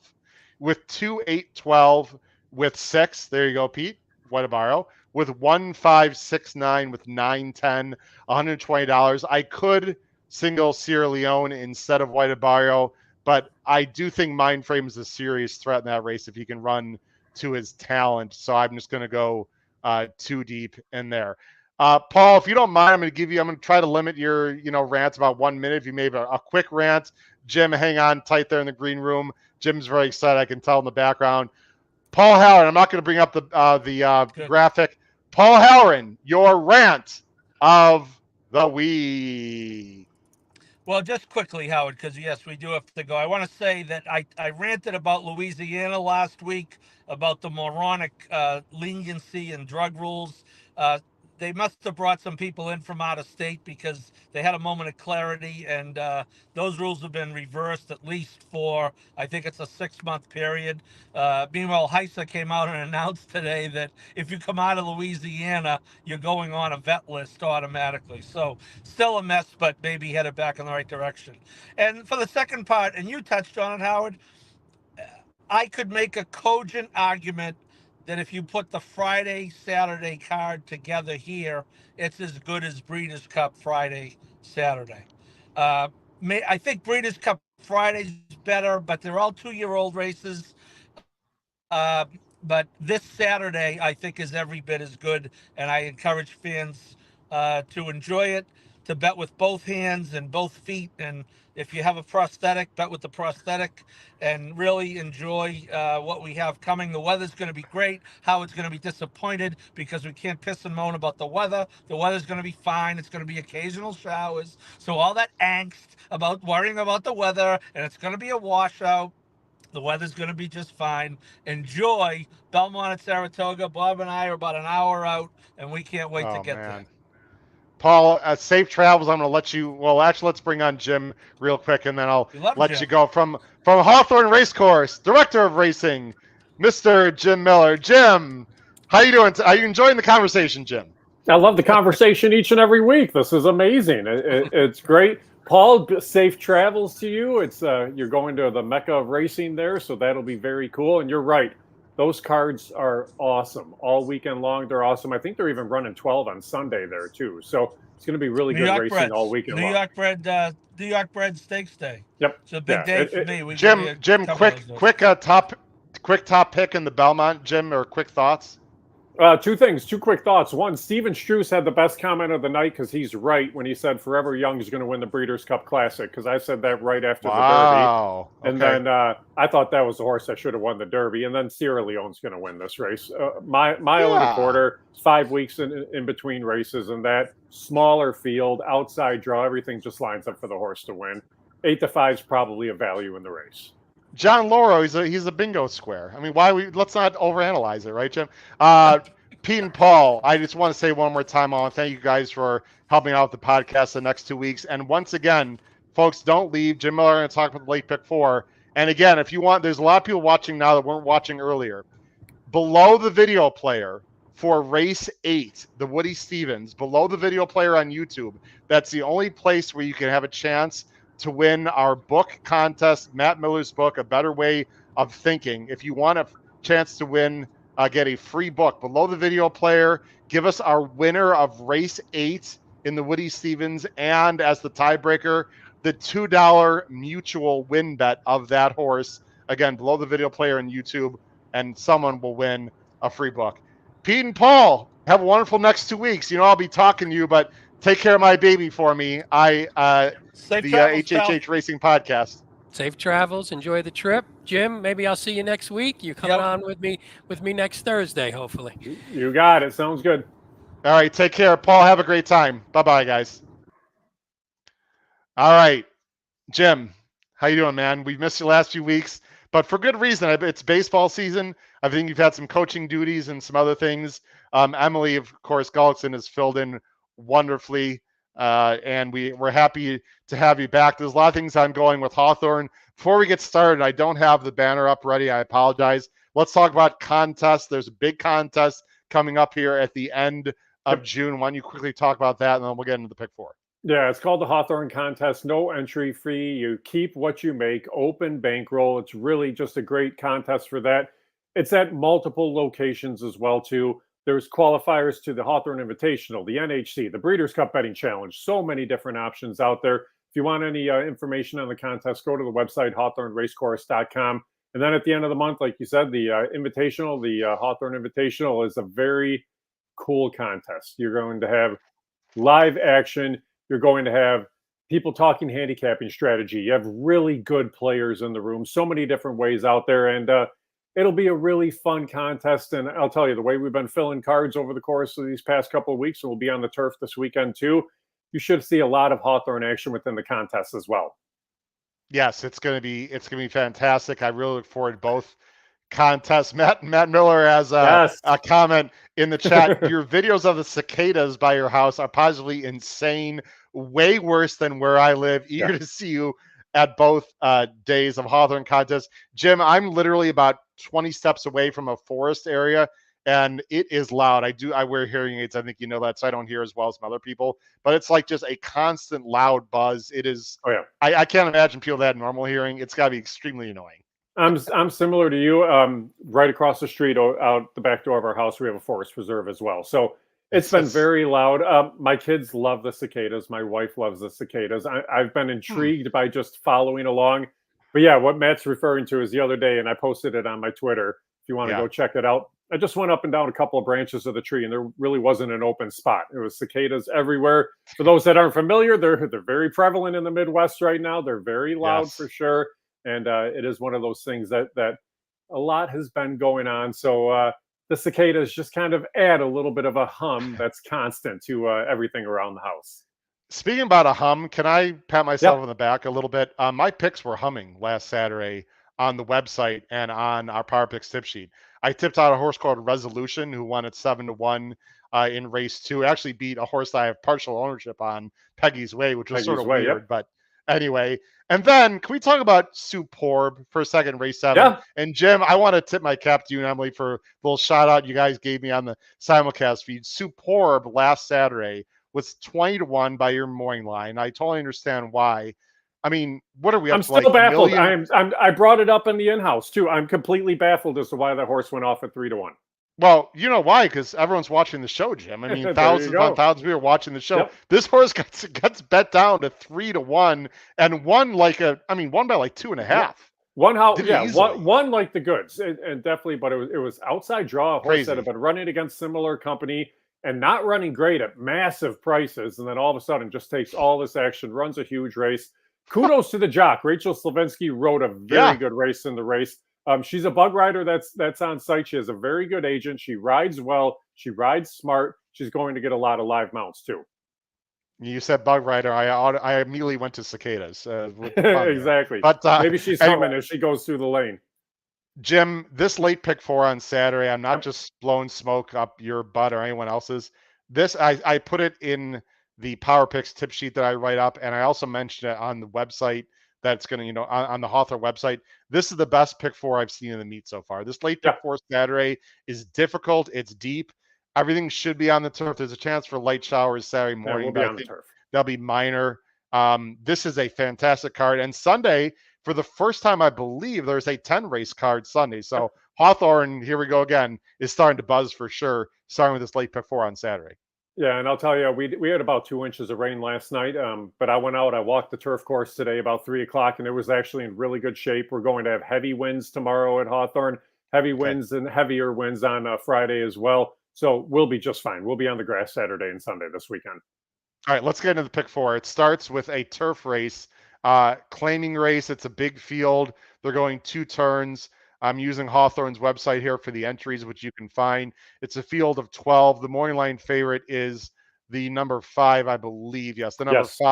with 2, 8, 12 with 6. There you go, Pete. White of Barrio. With 1, 5, 6, 9 with 9, 10, $120. I could single Sierra Leone instead of White of Barrio, but I do think Mindframe is a serious threat in that race if he can run to his talent. So I'm just going to go too deep in there. Paul, if you don't mind, I'm going to try to limit your, rants about 1 minute. If you may have a quick rant, Jim, hang on tight there in the green room. Jim's very excited. I can tell in the background. Paul Halloran, I'm not going to bring up the graphic. Paul Halloran, your rant of the week. Well, just quickly, Howard, because yes, we do have to go. I want to say that I ranted about Louisiana last week about the moronic leniency and drug rules. They must have brought some people in from out of state because they had a moment of clarity, and those rules have been reversed at least for, I think it's a 6-month period. Meanwhile, HISA came out and announced today that if you come out of Louisiana, you're going on a vet list automatically. So still a mess, but maybe headed back in the right direction. And for the second part, and you touched on it, Howard, I could make a cogent argument that if you put the Friday, Saturday card together here, it's as good as Breeders' Cup Friday, Saturday. I think Breeders' Cup Friday's better, but they're all 2-year-old races. But this Saturday, I think, is every bit as good, and I encourage fans to enjoy it, to bet with both hands and both feet, and if you have a prosthetic, bet with the prosthetic, and really enjoy what we have coming. The weather's going to be great. Howard's going to be disappointed because we can't piss and moan about the weather. The weather's going to be fine. It's going to be occasional showers. So all that angst about worrying about the weather, and it's going to be a washout. The weather's going to be just fine. Enjoy Belmont at Saratoga. Bob and I are about an hour out, and we can't wait to get there. Paul, safe travels. I'm going to let you. Well, actually, let's bring on Jim real quick, and then I'll let you go from Hawthorne Racecourse, Director of Racing, Mr. Jim Miller. Jim, how you doing? Are you enjoying the conversation, Jim? I love the conversation each and every week. This is amazing. It's great. Paul, safe travels to you. It's you're going to the Mecca of racing there, so that'll be very cool. And you're right. Those cards are awesome. All weekend long, they're awesome. I think they're even running 12 on Sunday there, too. So it's going to be really good racing all weekend long. New York bred Stakes Day. Yep. It's a big day for me. Jim, quick top pick in the Belmont, Jim, or quick thoughts? Two quick thoughts. One, Steven Struess had the best comment of the night because he's right when he said Forever Young is going to win the Breeders' Cup Classic, because I said that right after the Derby. And then I thought that was the horse that should have won the Derby. And then Sierra Leone's going to win this race. Mile and a quarter, 5 weeks in between races, and that smaller field, outside draw, everything just lines up for the horse to win. 8-5 is probably a value in the race. John Lauro, he's a bingo square. I mean, let's not overanalyze it, right, Jim? Pete and Paul, I just want to say one more time, I want to thank you guys for helping out with the podcast the next 2 weeks. And once again, folks, don't leave. Jim Miller going to talk about the late pick 4. And again, if you want, there's a lot of people watching now that weren't watching earlier. Below the video player for race 8, the Woody Stevens, below the video player on YouTube, that's the only place where you can have a chance to win our book contest, Matt Miller's book, A Better Way of Thinking. If you want a chance to win, get a free book below the video player, give us our winner of race 8 in the Woody Stevens, and as the tiebreaker, the $2 mutual win bet of that horse. Again, below the video player on YouTube, and someone will win a free book. Pete and Paul, have a wonderful next 2 weeks. I'll be talking to you, but take care of my baby for me. HHH Racing Podcast. Safe travels. Enjoy the trip. Jim, maybe I'll see you next week. You're coming on with me next Thursday, hopefully. You got it. Sounds good. All right. Take care. Paul, have a great time. Bye-bye, guys. All right. Jim, how you doing, man? We've missed you the last few weeks, but for good reason. It's baseball season. I think you've had some coaching duties and some other things. Emily, of course, Gullickson has filled in wonderfully, and we're happy to have you back. There's a lot of things ongoing with Hawthorne. Before we get started, I don't have the banner up ready. I apologize. Let's talk about contests. There's a big contest coming up here at the end of June. Why don't you quickly talk about that, and then we'll get into the pick 4. Yeah, it's called the Hawthorne Contest. No entry fee. You keep what you make. Open bankroll. It's really just a great contest for that. It's at multiple locations as well, too. There's qualifiers to the Hawthorne Invitational, the NHC, the Breeders' Cup Betting Challenge. So many different options out there. If you want any information on the contest, go to the website, hawthorneracecourse.com. And then at the end of the month, like you said, the Invitational, the Hawthorne Invitational is a very cool contest. You're going to have live action. You're going to have people talking handicapping strategy. You have really good players in the room, so many different ways out there. And it'll be a really fun contest. And I'll tell you, the way we've been filling cards over the course of these past couple of weeks, and we'll be on the turf this weekend too, you should see a lot of Hawthorne action within the contest as well. Yes, it's gonna be fantastic. I really look forward to both contests. Matt Miller has a comment in the chat. Your videos of the cicadas by your house are positively insane, way worse than where I live. Eager to see you at both days of Hawthorne contest. Jim, I'm literally about 20 steps away from a forest area, and it is loud. I wear hearing aids. I think you know that, so I don't hear as well as some other people. But it's like just a constant loud buzz. It is. Oh yeah. I can't imagine people that have normal hearing. It's got to be extremely annoying. I'm similar to you. Right across the street, out the back door of our house, we have a forest preserve as well. So it's been very loud. My kids love the cicadas. My wife loves the cicadas. I've been intrigued by just following along. But yeah, what Matt's referring to is the other day, and I posted it on my Twitter. If you want to go check it out, I just went up and down a couple of branches of the tree, and there really wasn't an open spot. It was cicadas everywhere. For those that aren't familiar, they're very prevalent in the Midwest right now. They're very loud for sure. And it is one of those things that a lot has been going on. So the cicadas just kind of add a little bit of a hum that's constant to everything around the house. Speaking about a hum, can I pat myself on the back a little bit? My picks were humming last Saturday on the website and on our Power Picks tip sheet. I tipped out a horse called Resolution, who won at 7-1 in race 2. Actually beat a horse that I have partial ownership on, Peggy's Way, which was sort of weird, but anyway. And then can we talk about Superb for a second, race 7? Yeah. And Jim, I want to tip my cap to you and Emily for a little shout out you guys gave me on the simulcast feed. Superb last Saturday was 20-1 by your morning line. I totally understand why. I mean, what are we up I'm to? still baffled. I brought it up in the in-house too. I'm completely baffled as to why that horse went off at 3-1. Well, you know why? Because everyone's watching the show, Jim. I mean, thousands upon thousands of people are watching the show. Yep. This horse gets bet down to 3-1 and won by like 2.5. One like the goods, and definitely, but it was outside draw. A horse that had been running against similar company and not running great at massive prices, and then all of a sudden just takes all this action, runs a huge race. Kudos to the jock. Rachel Slavinsky rode a very good race in the race. She's a bug rider that's on site. She has a very good agent. She rides well. She rides smart. She's going to get a lot of live mounts too. You said bug rider. I immediately went to cicadas. Exactly. But maybe she's humming as she goes through the lane. Jim, this late pick 4 on Saturday, I'm not just blowing smoke up your butt or anyone else's. This I put it in the Power Picks tip sheet that I write up, and I also mentioned it on the website. That's going to, on the Hawthorne website. This is the best pick 4 I've seen in the meet so far. This late pick 4 Saturday is difficult. It's deep. Everything should be on the turf. There's a chance for light showers Saturday morning. We'll be on the turf. They'll be minor. This is a fantastic card. And Sunday, for the first time, I believe there's a 10 race card Sunday. So Hawthorne, here we go again, is starting to buzz for sure, starting with this late pick 4 on Saturday. Yeah, and I'll tell you, we had about 2 inches of rain last night, but I went out, I walked the turf course today about 3 o'clock, and it was actually in really good shape. We're going to have heavy winds tomorrow at Hawthorne, heavy winds and heavier winds on Friday as well. So we'll be just fine. We'll be on the grass Saturday and Sunday this weekend. All right, let's get into the pick 4. It starts with a turf race, claiming race. It's a big field. They're going 2 turns. I'm using Hawthorne's website here for the entries, which you can find. It's a field of 12. The morning line favorite is the number 5, I believe. Yes, the number 5.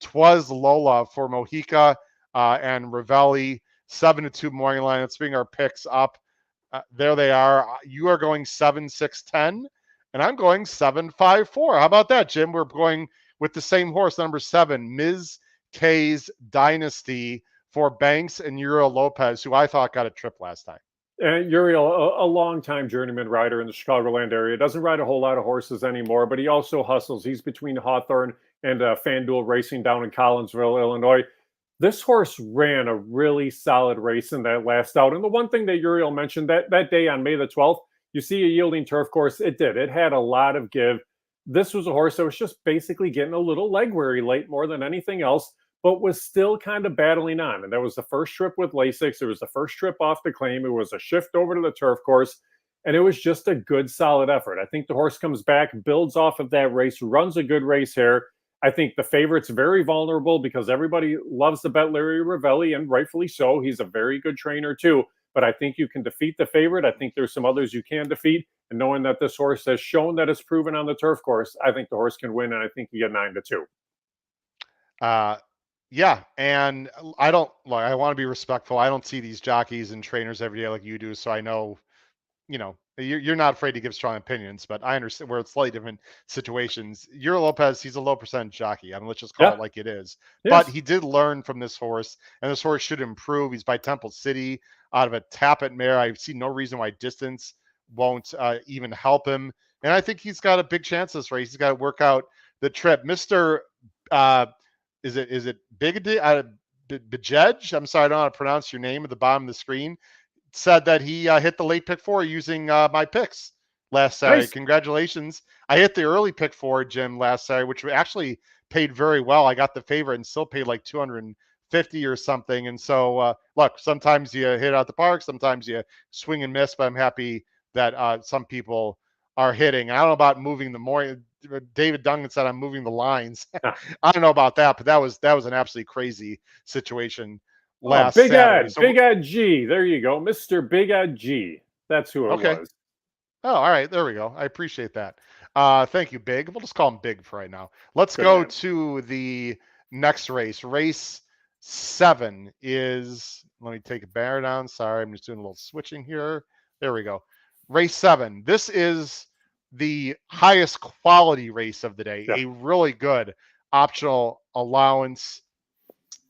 Twas Lola for Mojica and Ravelli. 7-2 morning line. Let's bring our picks up. There they are. You are going 7-6-10, and I'm going 7-5-4. How about that, Jim? We're going with the same horse, number 7, Ms. K's Dynasty, for Banks and Uriel Lopez, who I thought got a trip last time. And Uriel, a long-time journeyman rider in the Chicagoland area, doesn't ride a whole lot of horses anymore, but he also hustles. He's between Hawthorne and FanDuel Racing down in Collinsville, Illinois. This horse ran a really solid race in that last out. And the one thing that Uriel mentioned, that day on May the 12th, you see a yielding turf course. It did. It had a lot of give. This was a horse that was just basically getting a little leg weary late more than anything else. but was still kind of battling on. And that was the first trip with Lasix. It was the first trip off the claim. It was a shift over to the turf course. And it was just a good, solid effort. I think the horse comes back, builds off of that race, runs a good race here. I think the favorite's very vulnerable because everybody loves to bet Larry Ravelli, and rightfully so. He's a very good trainer too. But I think you can defeat the favorite. I think there's some others you can defeat. And knowing that this horse has shown that it's proven on the turf course, I think the horse can win, and I think you get 9-2. Yeah, and I want to be respectful. I don't see these jockeys and trainers every day like you do, so I know, you're not afraid to give strong opinions, but I understand where it's slightly different situations. Euro Lopez, he's a low percentage jockey. I mean, let's just call it like it is. Yes. But he did learn from this horse, and this horse should improve. He's by Temple City out of a Tappet mare. I see no reason why distance won't even help him. And I think he's got a big chance this race. He's got to work out the trip. Mr. Is it Bejej? I'm sorry, I don't know how to pronounce your name at the bottom of the screen. Said that he hit the late pick 4 using my picks last Saturday. Nice. Congratulations. I hit the early pick 4, Jim, last Saturday, which actually paid very well. I got the favorite and still paid like 250 or something. And so, look, sometimes you hit out the park, sometimes you swing and miss, but I'm happy that some people are hitting. I don't know about moving the more. David Duncan said I'm moving the lines. I don't know about that, but that was an absolutely crazy situation. Last Big Saturday. Ed, Big Ed G. There you go. Mr. Big Ed G. That's who it was. Oh, all right. There we go. I appreciate that. Thank you, Big. We'll just call him Big for right now. Let's go to the next race. Race 7 is, let me take a banner down. Sorry, I'm just doing a little switching here. There we go. Race 7. This is the highest quality race of the day. Yeah. A really good optional allowance.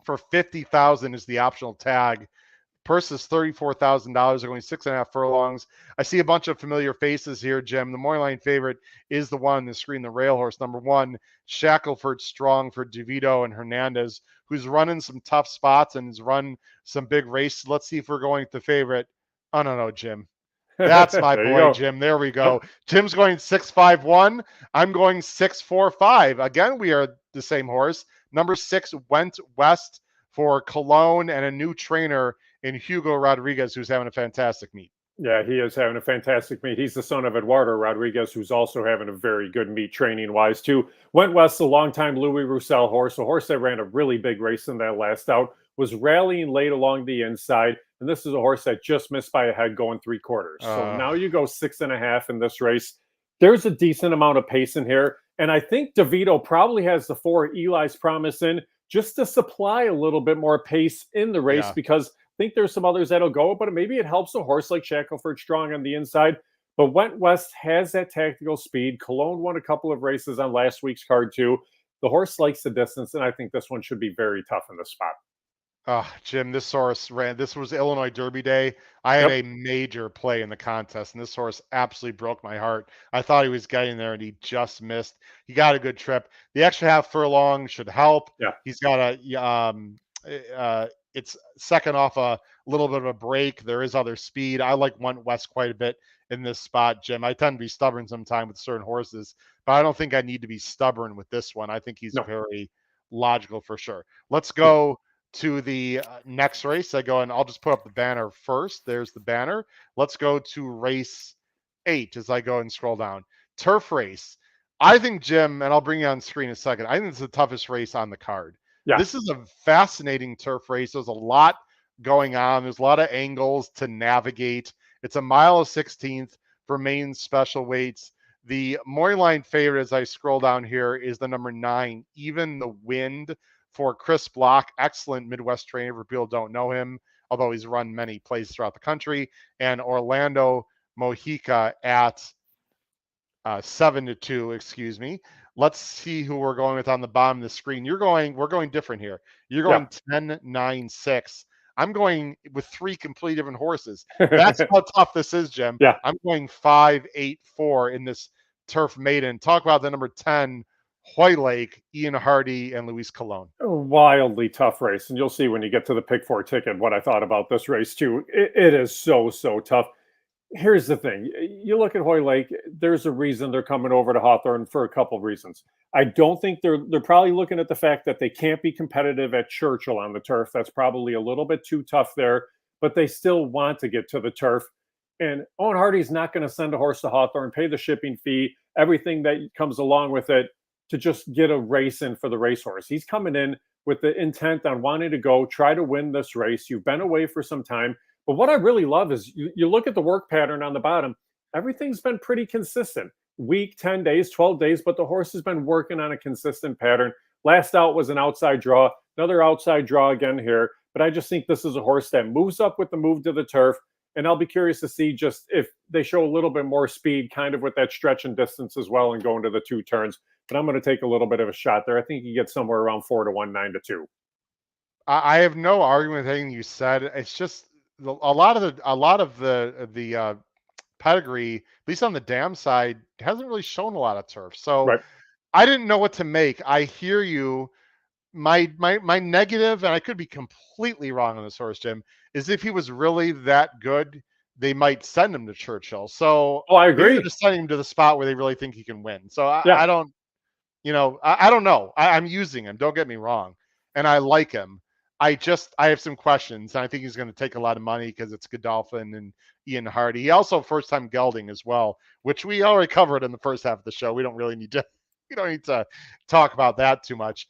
For $50,000 is the optional tag. Purse is $34,000. They're going 6.5 furlongs. I see a bunch of familiar faces here, Jim. The morning line favorite is the one on the screen, the rail horse, number 1, Shackelford Strong for DeVito and Hernandez, who's running some tough spots and has run some big races. Let's see if we're going with the favorite. Oh, no, Jim. That's my boy, Jim. There we go. Jim's going 6-5-1. I'm going 6-4-5. Again, we are the same horse. Number 6 went west for Cologne and a new trainer in Hugo Rodriguez, who's having a fantastic meet. Yeah, he is having a fantastic meet. He's the son of Eduardo Rodriguez, who's also having a very good meet training-wise, too. Went west, a longtime Louis Roussel horse, a horse that ran a really big race in that last out, was rallying late along the inside, and this is a horse that just missed by a head going 3/4. So now you go 6.5 in this race. There's a decent amount of pace in here. And I think DeVito probably has the 4 Eli's Promise in just to supply a little bit more pace in the race because I think there's some others that'll go, but maybe it helps a horse like Shackelford Strong on the inside. But Went West has that tactical speed. Cologne won a couple of races on last week's card too. The horse likes the distance, and I think this one should be very tough in this spot. Jim, this horse ran. This was Illinois Derby Day. I had a major play in the contest, and this horse absolutely broke my heart. I thought he was getting there, and he just missed. He got a good trip. The extra half furlong should help. Yeah, he's got it's second off a little bit of a break. There is other speed. I like Went West quite a bit in this spot, Jim. I tend to be stubborn sometimes with certain horses, but I don't think I need to be stubborn with this one. I think he's very logical for sure. Let's go to the next race. I'll just put up the banner first. There's the banner. Let's go to race 8 as I go and scroll down. Turf race. I think, Jim, and I'll bring you on screen in a second, I think it's the toughest race on the card. Yeah. This is a fascinating turf race. There's a lot going on. There's a lot of angles to navigate. It's a 1/16 for main special weights. The morning line favorite, as I scroll down here, is the number 9, Even the Wind, for Chris Block, excellent Midwest trainer for people who don't know him, although he's run many places throughout the country, and Orlando Mojica at 7-2, excuse me. Let's see who we're going with on the bottom of the screen. We're going different here. You're going 10-9-6. I'm going with 3 completely different horses. That's how tough this is, Jim. Yeah. I'm going 5-8-4 in this Turf Maiden. Talk about the number 10, Hoylake, Ian Hardy, and Luis Colon. A wildly tough race. And you'll see when you get to the pick 4 ticket what I thought about this race too. It is so tough. Here's the thing. You look at Hoy Lake, there's a reason they're coming over to Hawthorne for a couple of reasons. I don't think they're probably looking at the fact that they can't be competitive at Churchill on the turf. That's probably a little bit too tough there, but they still want to get to the turf. And Owen Hardy's not going to send a horse to Hawthorne, pay the shipping fee, everything that comes along with it, to just get a race in for the racehorse. He's coming in with the intent on wanting to go try to win this race. You've been away for some time. But what I really love is you look at the work pattern on the bottom, everything's been pretty consistent. Week, 10 days, 12 days, but the horse has been working on a consistent pattern. Last out was an outside draw, another outside draw again here. But I just think this is a horse that moves up with the move to the turf. And I'll be curious to see just if they show a little bit more speed, kind of with that stretch and distance as well, and going to the 2 turns. But I'm going to take a little bit of a shot there. I think you get somewhere around 4-1, 9-2. I have no argument with anything you said. It's just a lot of the pedigree, at least on the dam side, hasn't really shown a lot of turf. So right. I didn't know what to make. I hear you. My negative, and I could be completely wrong on this horse, Jim, is if he was really that good, they might send him to Churchill. So I agree. They're just sending him to the spot where they really think he can win. So I don't, I don't know. I'm using him. Don't get me wrong, and I like him. I have some questions, and I think he's going to take a lot of money because it's Godolphin and Ian Hardy. He also first time gelding as well, which we already covered in the first half of the show. We don't need to talk about that too much.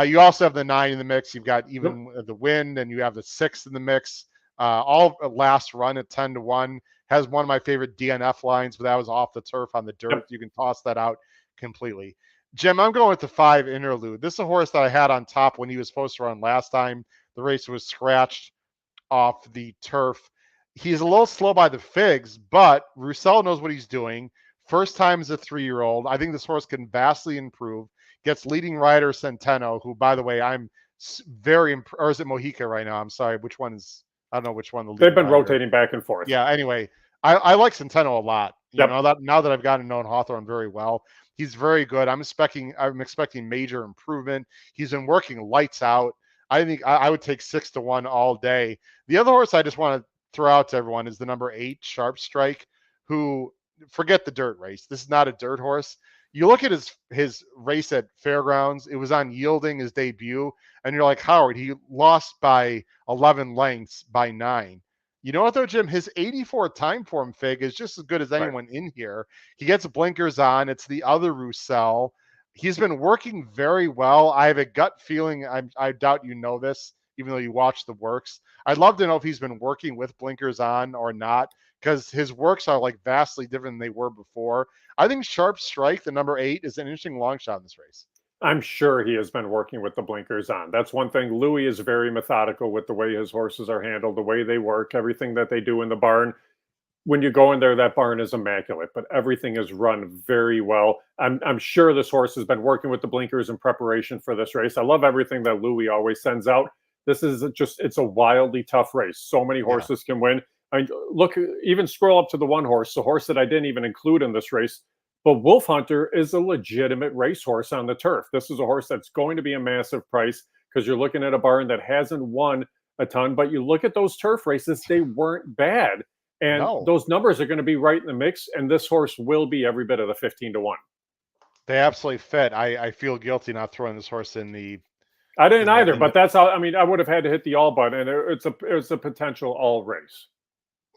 You also have the 9 in the mix. You've got even the Wind, and you have the 6 in the mix. All last run at 10-1 has one of my favorite DNF lines, but that was off the turf on the dirt. Yep. You can toss that out completely. Jim, I'm going with the 5 Interlude. This is a horse that I had on top when he was supposed to run last time. The race was scratched off the turf. He's a little slow by the figs, but Roussel knows what he's doing. First time as a 3-year-old. I think this horse can vastly improve. Gets leading rider Centeno, who, by the way, I'm very or is it Mojica right now? I'm sorry. Which one is? I don't know which one. They've been rotating back and forth. Yeah. Anyway, I like Centeno a lot. Yep. You know that now that I've gotten to know Hawthorne very well, he's very good. I'm expecting major improvement. He's been working lights out. I think I would take 6-1 all day. The other horse I just want to throw out to everyone is the number 8 Sharp Strike, who forget the dirt race. This is not a dirt horse. You look at his race at Fairgrounds, it was on Yielding, his debut, and you're like, Howard, he lost by 11 lengths by 9. You know what, though, Jim? His 84 time form fig is just as good as anyone in here. He gets blinkers on. It's the other Roussel. He's been working very well. I have a gut feeling, I doubt you know this, even though you watch the works. I'd love to know if he's been working with blinkers on or not, because his works are like vastly different than they were before. I think Sharp Strike, the number 8, is an interesting long shot in this race. I'm sure he has been working with the blinkers on. That's one thing. Louis is very methodical with the way his horses are handled, the way they work, everything that they do in the barn. When you go in there, that barn is immaculate, but everything is run very well. I'm sure this horse has been working with the blinkers in preparation for this race. I love everything that Louis always sends out. This is it's a wildly tough race. So many horses can win. I mean, look, even scroll up to the one horse, the horse that I didn't even include in this race. But Wolf Hunter is a legitimate racehorse on the turf. This is a horse that's going to be a massive price because you're looking at a barn that hasn't won a ton. But you look at those turf races, they weren't bad. And those numbers are going to be right in the mix. And this horse will be every bit of the 15-1. They absolutely fit. I feel guilty not throwing this horse in the... I didn't either, but that's how, I mean, I would have had to hit the all button, and it's a potential all race.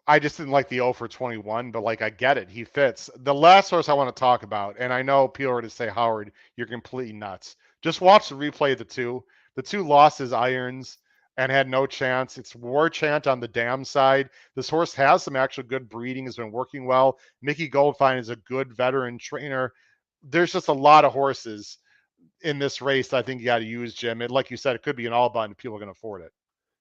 I just didn't like the 0 for 21, but like I get it. He fits. The last horse I want to talk about, and I know people are to say, Howard, you're completely nuts. Just watch the replay of the 2. The 2 lost his irons and had no chance. It's War Chant on the dam side. This horse has some actual good breeding, has been working well. Mickey Goldfine is a good veteran trainer. There's just a lot of horses in this race that I think you got to use, Jim. And like you said, it could be an all button if people are going to afford it.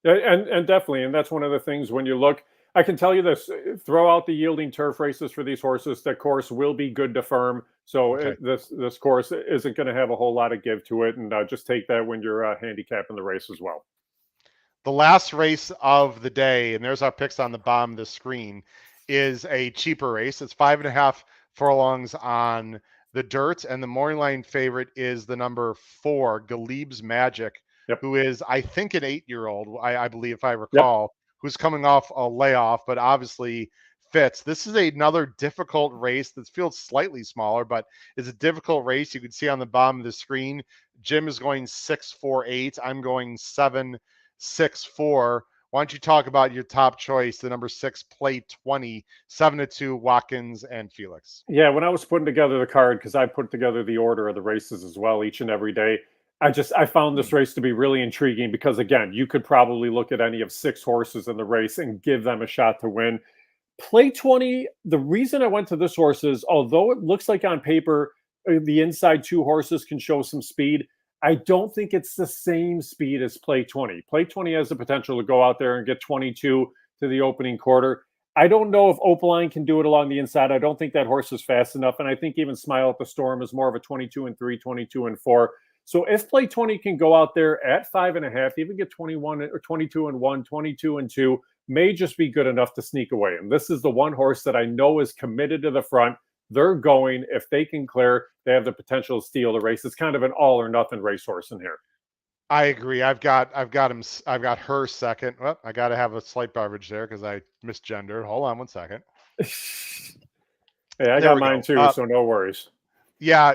And definitely. And that's one of the things when you look, I can tell you this, throw out the yielding turf races for these horses. The course will be good to firm. So this course isn't going to have a whole lot of give to it. And just take that when you're handicapping the race as well. The last race of the day, and there's our picks on the bottom of the screen, is a cheaper race. It's 5.5 furlongs on the dirt, and the morning line favorite is the number 4, Galib's Magic, who is, I think, an 8-year-old, I believe, if I recall, who's coming off a layoff, but obviously fits. This is another difficult race that feels slightly smaller, but is a difficult race. You can see on the bottom of the screen, Jim is going 6-4-8. I'm going 7-6-4. Why don't you talk about your top choice, the number 6 Play 20, 7-2 Watkins and Felix? Yeah, when I was putting together the card, because I put together the order of the races as well each and every day, I found this race to be really intriguing because, again, you could probably look at any of 6 horses in the race and give them a shot to win. Play 20, the reason I went to this horse is, although it looks like on paper the inside 2 horses can show some speed, I don't think it's the same speed as Play 20. Play 20 has the potential to go out there and get 22 to the opening quarter. I don't know if Opaline can do it along the inside. I don't think that horse is fast enough. And I think even Smile at the Storm is more of a 22-3, 22-4. So if Play 20 can go out there at 5.5, even get 21 or 22-1, 22-2, may just be good enough to sneak away. And this is the one horse that I know is committed to the front. They're going. If they can clear, they have the potential to steal the race. It's kind of an all or nothing racehorse in here. I agree. I've got him. I've got her second. Well, I got to have a slight beverage there because I misgendered. Hold on one second. Hey, I got mine too, so no worries. Yeah,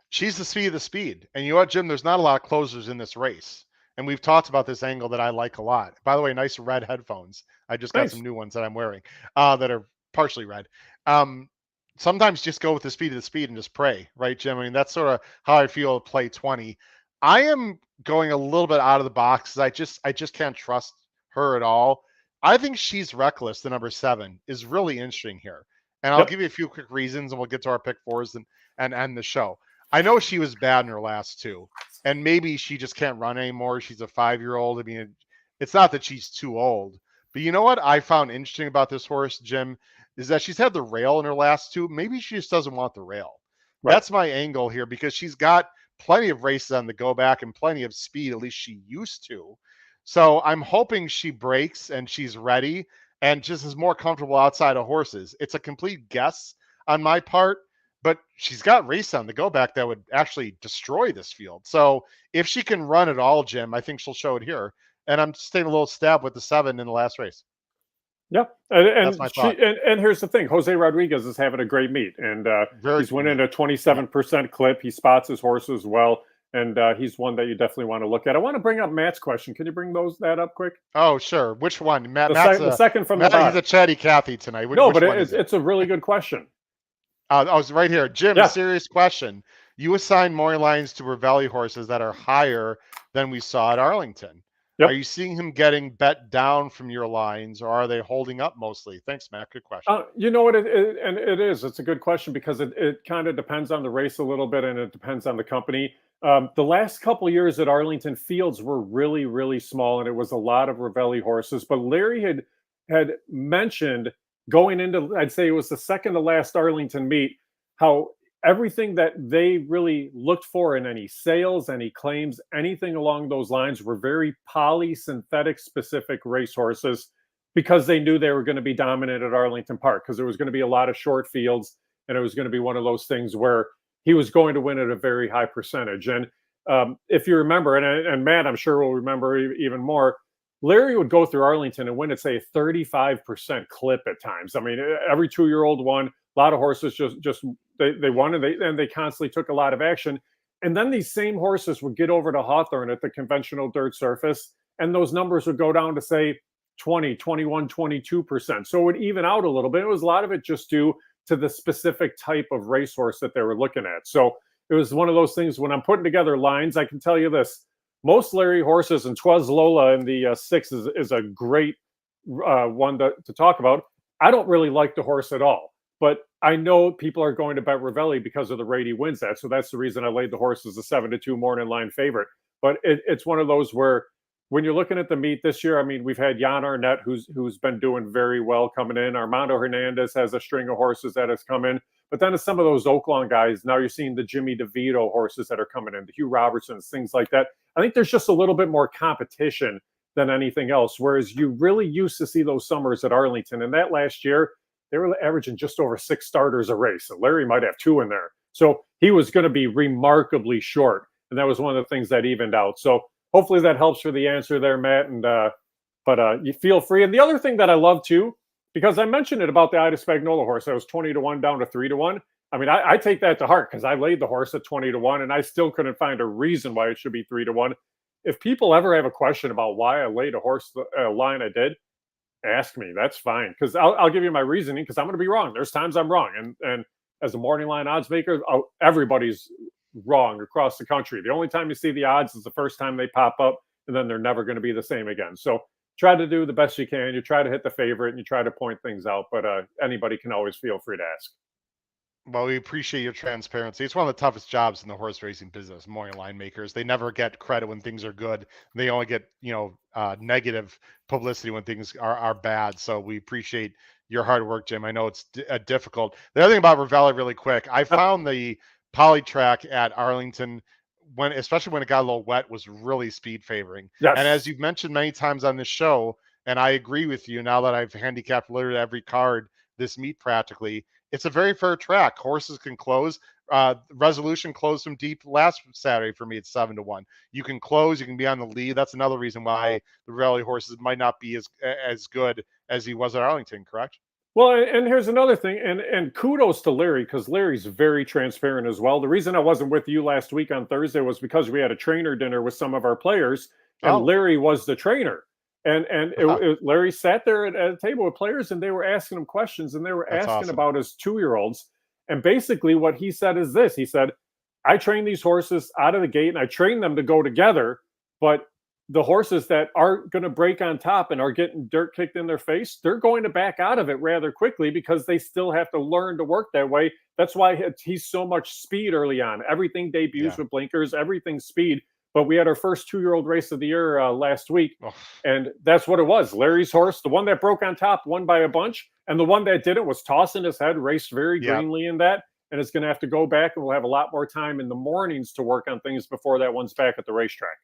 she's the speed of the speed. And you know what, Jim? There's not a lot of closers in this race. And we've talked about this angle that I like a lot. By the way, nice red headphones. I just got some new ones that I'm wearing that are partially red. Sometimes just go with the speed of the speed and just pray, right, Jim? I mean, that's sort of how I feel at Play 20. I am going a little bit out of the box. I just can't trust her at all. I think She's Reckless, the number 7, is really interesting here. And I'll give you a few quick reasons, and we'll get to our pick 4s and end the show. I know she was bad in her last 2, and maybe she just can't run anymore. She's a 5-year-old. I mean, it's not that she's too old. But you know what I found interesting about this horse, Jim, is that she's had the rail in her last 2. Maybe she just doesn't want the rail. Right. That's my angle here because she's got plenty of races on the go back and plenty of speed, at least she used to. So I'm hoping she breaks and she's ready and just is more comfortable outside of horses. It's a complete guess on my part, but she's got race on the go back that would actually destroy this field. So if she can run at all, Jim, I think she'll show it here. And I'm just taking a little stab with the 7 in the last race. Yeah, and here's the thing: Jose Rodriguez is having a great meet, and he's winning a 27% clip. He spots his horses well, and he's one that you definitely want to look at. I want to bring up Matt's question. Can you bring that up quick? Oh, sure. Which one, Matt? The second from the bottom. He's a chatty Cathy tonight. No, but it's a really good question. I was right here, Jim. A serious question. You assign more lines to Ravelli horses that are higher than we saw at Arlington. Yep. Are you seeing him getting bet down from your lines, or are they holding up mostly? Thanks, Matt. Good question. You know what? It is. It's a good question because it kind of depends on the race a little bit, and it depends on the company. The last couple of years at Arlington, fields were really, really small, and it was a lot of Ravelli horses. But Larry had mentioned going into, I'd say it was the second to last Arlington meet, how everything that they really looked for in any sales, any claims, anything along those lines were very polysynthetic specific racehorses because they knew they were going to be dominant at Arlington Park because there was going to be a lot of short fields and it was going to be one of those things where he was going to win at a very high percentage. And if you remember, and Matt, I'm sure will remember even more, Larry would go through Arlington and win at, say, a 35% clip at times. I mean, every 2-year-old won. A lot of horses just they won and they constantly took a lot of action. And then these same horses would get over to Hawthorne at the conventional dirt surface, and those numbers would go down to, say, 20, 21, 22%. So it would even out a little bit. It was a lot of it just due to the specific type of racehorse that they were looking at. So it was one of those things when I'm putting together lines, I can tell you this. Most Larry horses, and Twas Lola in the 6 is a great one to talk about. I don't really like the horse at all. But I know people are going to bet Ravelli because of the rate he wins at. So that's the reason I laid the horse as a 7-2 morning line favorite. But it's one of those where when you're looking at the meet this year, I mean, we've had Jan Arnett, who's been doing very well coming in. Armando Hernandez has a string of horses that has come in. But then some of those Oaklawn guys, now you're seeing the Jimmy DeVito horses that are coming in, the Hugh Robertsons, things like that. I think there's just a little bit more competition than anything else. Whereas you really used to see those summers at Arlington. And that last year, they were averaging just over 6 starters a race. And Larry might have 2 in there. So he was going to be remarkably short. And that was one of the things that evened out. So hopefully that helps for the answer there, Matt. And but you feel free. And the other thing that I love too, because I mentioned it about the Ida Spagnola horse. I was 20-1 down to 3-1. I mean, I take that to heart because I laid the horse at 20-1 and I still couldn't find a reason why it should be 3-1. If people ever have a question about why I laid a horse line I did, ask me. That's fine, because I'll give you my reasoning, because I'm going to be wrong. There's times I'm wrong, and as a morning line odds maker, everybody's wrong across the country. The only time you see the odds is the first time they pop up, and then they're never going to be the same again. So try to do the best you can. You try to hit the favorite, and you try to point things out, but anybody can always feel free to ask. Well, we appreciate your transparency. It's one of the toughest jobs in the horse racing business, morning line makers. They never get credit when things are good. They only get, negative publicity when things are bad. So we appreciate your hard work, Jim. I know it's difficult. The other thing about Ravelli, really quick, I found the poly track at Arlington, especially when it got a little wet, was really speed favoring. Yes. And as you've mentioned many times on this show, and I agree with you now that I've handicapped literally every card this meet practically, it's a very fair track. Horses can close. Resolution closed from deep last Saturday for me at 7-1. You can close. You can be on the lead. That's another reason why the Ravelli horses might not be as good as he was at Arlington. Correct? Well, and here's another thing, and kudos to Larry, because Larry's very transparent as well. The reason I wasn't with you last week on Thursday was because we had a trainer dinner with some of our players, and Larry was the trainer. And Larry sat there at a table with players, and they were asking him questions, and they were asking about his 2-year-olds. And basically what he said is this. He said, I train these horses out of the gate, and I train them to go together, but the horses that aren't going to break on top and are getting dirt kicked in their face, they're going to back out of it rather quickly because they still have to learn to work that way. That's why he's so much speed early on. Everything debuts with blinkers, everything speed. But we had our first 2-year-old race of the year last week, and that's what it was. Larry's horse, the one that broke on top, won by a bunch, and the one that didn't was tossing his head, raced very greenly in that, and it's going to have to go back, and we'll have a lot more time in the mornings to work on things before that one's back at the racetrack.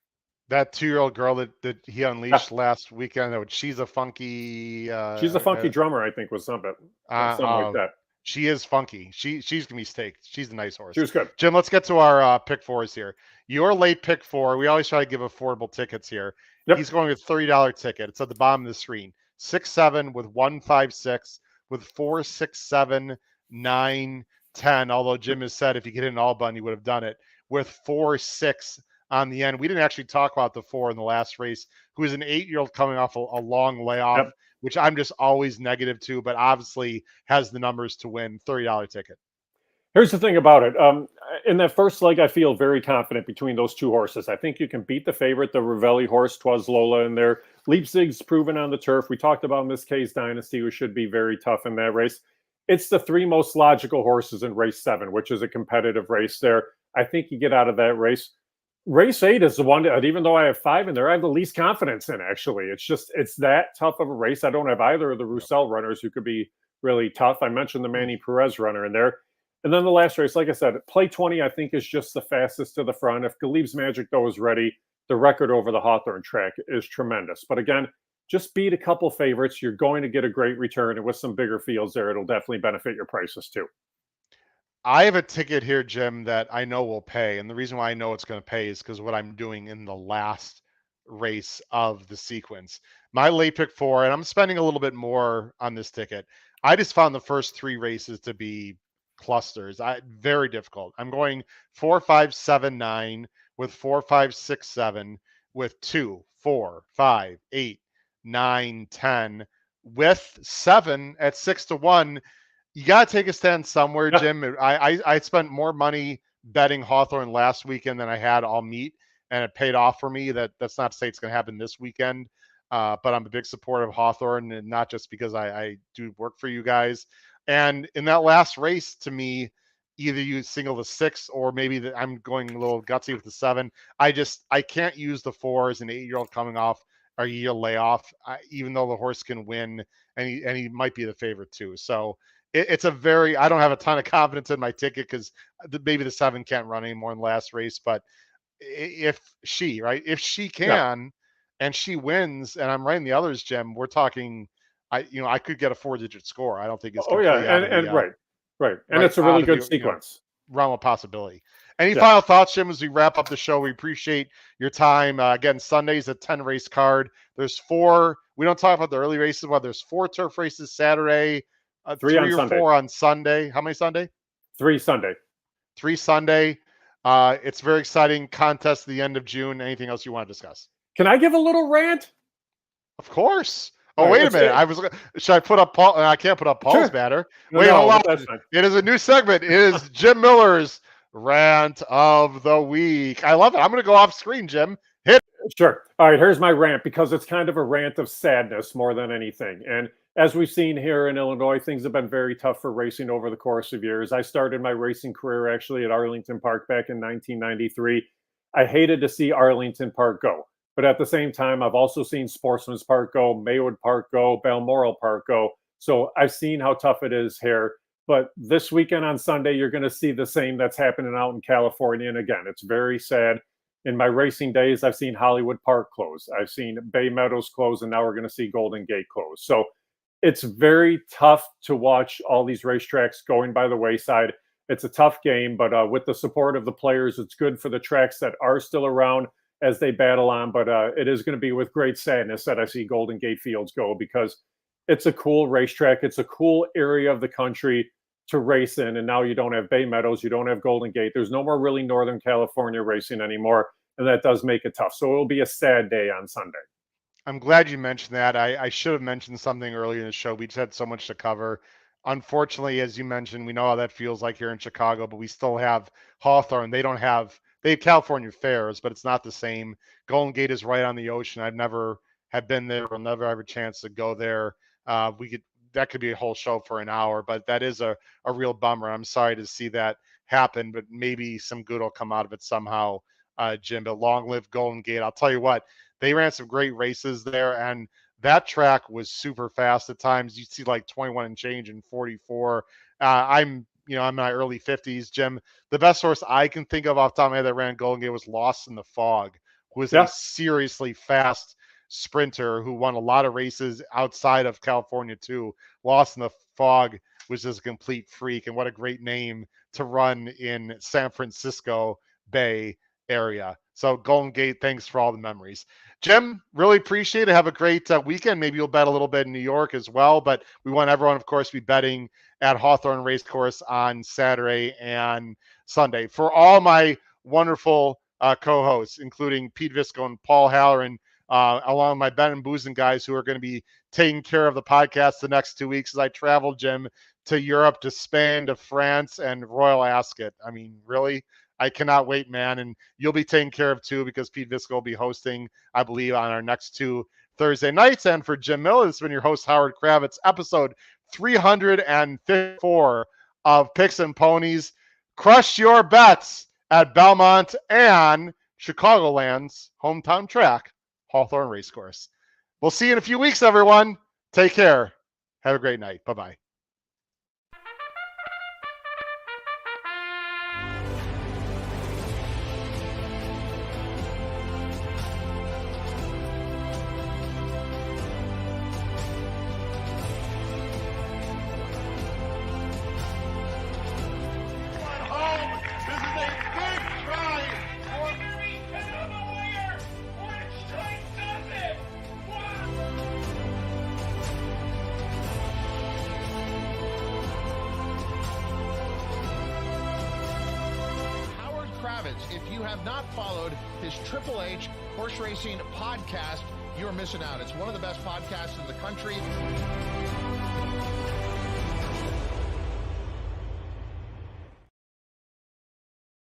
That 2-year-old girl that he unleashed last weekend, she's a funky... she's a funky drummer, I think, was something like that. She is funky. She's gonna be staked. She's a nice horse. She was good. Jim, let's get to our pick fours here. Your late pick four. We always try to give affordable tickets here. Yep. He's going with $30 ticket. It's at the bottom of the screen. 6-7 with 1-5-6 with 4, 6, 7, 9, 10. Although Jim has said if he could hit an all button, he would have done it with 4, 6 on the end. We didn't actually talk about the 4 in the last race, who is an 8-year-old coming off a long layoff, which I'm just always negative to, but obviously has the numbers to win. $30 ticket. Here's the thing about it. In that first leg, I feel very confident between those two horses. I think you can beat the favorite, the Ravelli horse, Twas Lola, in there. Leipzig's proven on the turf. We talked about Miss K's Dynasty, who should be very tough in that race. It's the 3 most logical horses in race 7, which is a competitive race there. I think you get out of that race. Race 8 is the one that, even though I have 5 in there, I have the least confidence in, actually. It's that tough of a race. I don't have either of the Roussel runners who could be really tough. I mentioned the Manny Perez runner in there. And then the last race, like I said, play 20, I think, is just the fastest to the front. If Galib's Magic, though, is ready, the record over the Hawthorne track is tremendous. But again, just beat a couple favorites. You're going to get a great return. And with some bigger fields there, it'll definitely benefit your prices too. I have a ticket here, Jim, that I know will pay. And the reason why I know it's going to pay is because what I'm doing in the last race of the sequence. My late pick 4, and I'm spending a little bit more on this ticket. I just found the first 3 races to be clusters. Very difficult. I'm going 4, 5, 7, 9 with 4, 5, 6, 7 with 2, 4, 5, 8, 9, 10 with 7 at 6-1. You got to take a stand somewhere, Jim. I spent more money betting Hawthorne last weekend than I had all meet, and it paid off for me. That's not to say it's going to happen this weekend, but I'm a big supporter of Hawthorne, and not just because I do work for you guys. And in that last race, to me, either you single the 6 or maybe I'm going a little gutsy with the 7. I can't use the 4 as an 8-year-old coming off a year layoff, even though the horse can win, and he might be the favorite too. So it's a very, I don't have a ton of confidence in my ticket because maybe the 7 can't run anymore in the last race. But if she can and she wins, and I'm right in the others, Jim, we're talking. I could get a 4-digit score. I don't think it's right. And it's a really good sequence. Realm of possibility. Any final thoughts, Jim, as we wrap up the show? We appreciate your time. Again, Sunday's a 10 race card. There's 4 we don't talk about the early races. Well, there's 4 turf races Saturday, 3 or Sunday. 4 on Sunday. How many Sunday? 3 Sunday. 3 Sunday. It's very exciting contest at the end of June. Anything else you want to discuss? Can I give a little rant? Of course. Oh, wait a minute. Should I put up Paul? I can't put up Paul's banner. Wait, hold on. It is a new segment. It is Jim Miller's rant of the week. I love it. I'm going to go off screen, Jim. Hit. Sure. All right. Here's my rant, because it's kind of a rant of sadness more than anything. And as we've seen here in Illinois, things have been very tough for racing over the course of years. I started my racing career actually at Arlington Park back in 1993. I hated to see Arlington Park go. But at the same time, I've also seen Sportsman's Park go, Maywood Park go, Balmoral Park go. So I've seen how tough it is here. But this weekend on Sunday, you're going to see the same that's happening out in California. And again, it's very sad. In my racing days, I've seen Hollywood Park close. I've seen Bay Meadows close, and now we're going to see Golden Gate close. So it's very tough to watch all these racetracks going by the wayside. It's a tough game, but with the support of the players, it's good for the tracks that are still around as they battle on. But it is going to be with great sadness that I see Golden Gate Fields go, because it's a cool racetrack. It's a cool area of the country to race in. And now you don't have Bay Meadows. You don't have Golden Gate. There's no more really Northern California racing anymore. And that does make it tough. So it'll be a sad day on Sunday. I'm glad you mentioned that. I should have mentioned something earlier in the show. We just had so much to cover. Unfortunately, as you mentioned, we know how that feels like here in Chicago, but we still have Hawthorne. They have California fairs, but it's not the same. Golden Gate is right on the ocean. I've never have been there. We'll never have a chance to go there. That could be a whole show for an hour, but that is a real bummer. I'm sorry to see that happen, but maybe some good will come out of it somehow, Jim. But long live Golden Gate. I'll tell you what, they ran some great races there, and that track was super fast at times. You see like 21 and change and 44. I'm in my early 50s, Jim. The best horse I can think of off the top of my head that ran Golden Gate was Lost in the Fog, who was a seriously fast sprinter who won a lot of races outside of California too. Lost in the Fog was just a complete freak, and what a great name to run in San Francisco Bay area. So Golden Gate, thanks for all the memories. Jim, really appreciate it. Have a great weekend. Maybe you'll bet a little bit in New York as well, but we want everyone, of course, to be betting at Hawthorne Racecourse on Saturday and Sunday. For all my wonderful co-hosts, including Pete Visco and Paul Halloran, along with my Ben and Boozen guys who are going to be taking care of the podcast the next 2 weeks as I travel, Jim, to Europe, to Spain, to France, and Royal Ascot. I mean, really? I cannot wait, man. And you'll be taken care of too, because Pete Visco will be hosting, I believe, on our next 2 Thursday nights. And for Jim Miller, this has been your host, Howard Kravitz, episode 354 of Picks and Ponies. Crush your bets at Belmont and Chicagoland's hometown track, Hawthorne Racecourse. We'll see you in a few weeks, everyone. Take care. Have a great night. Bye-bye. If you have not followed his Triple H horse racing podcast, you're missing out. It's one of the best podcasts in the country.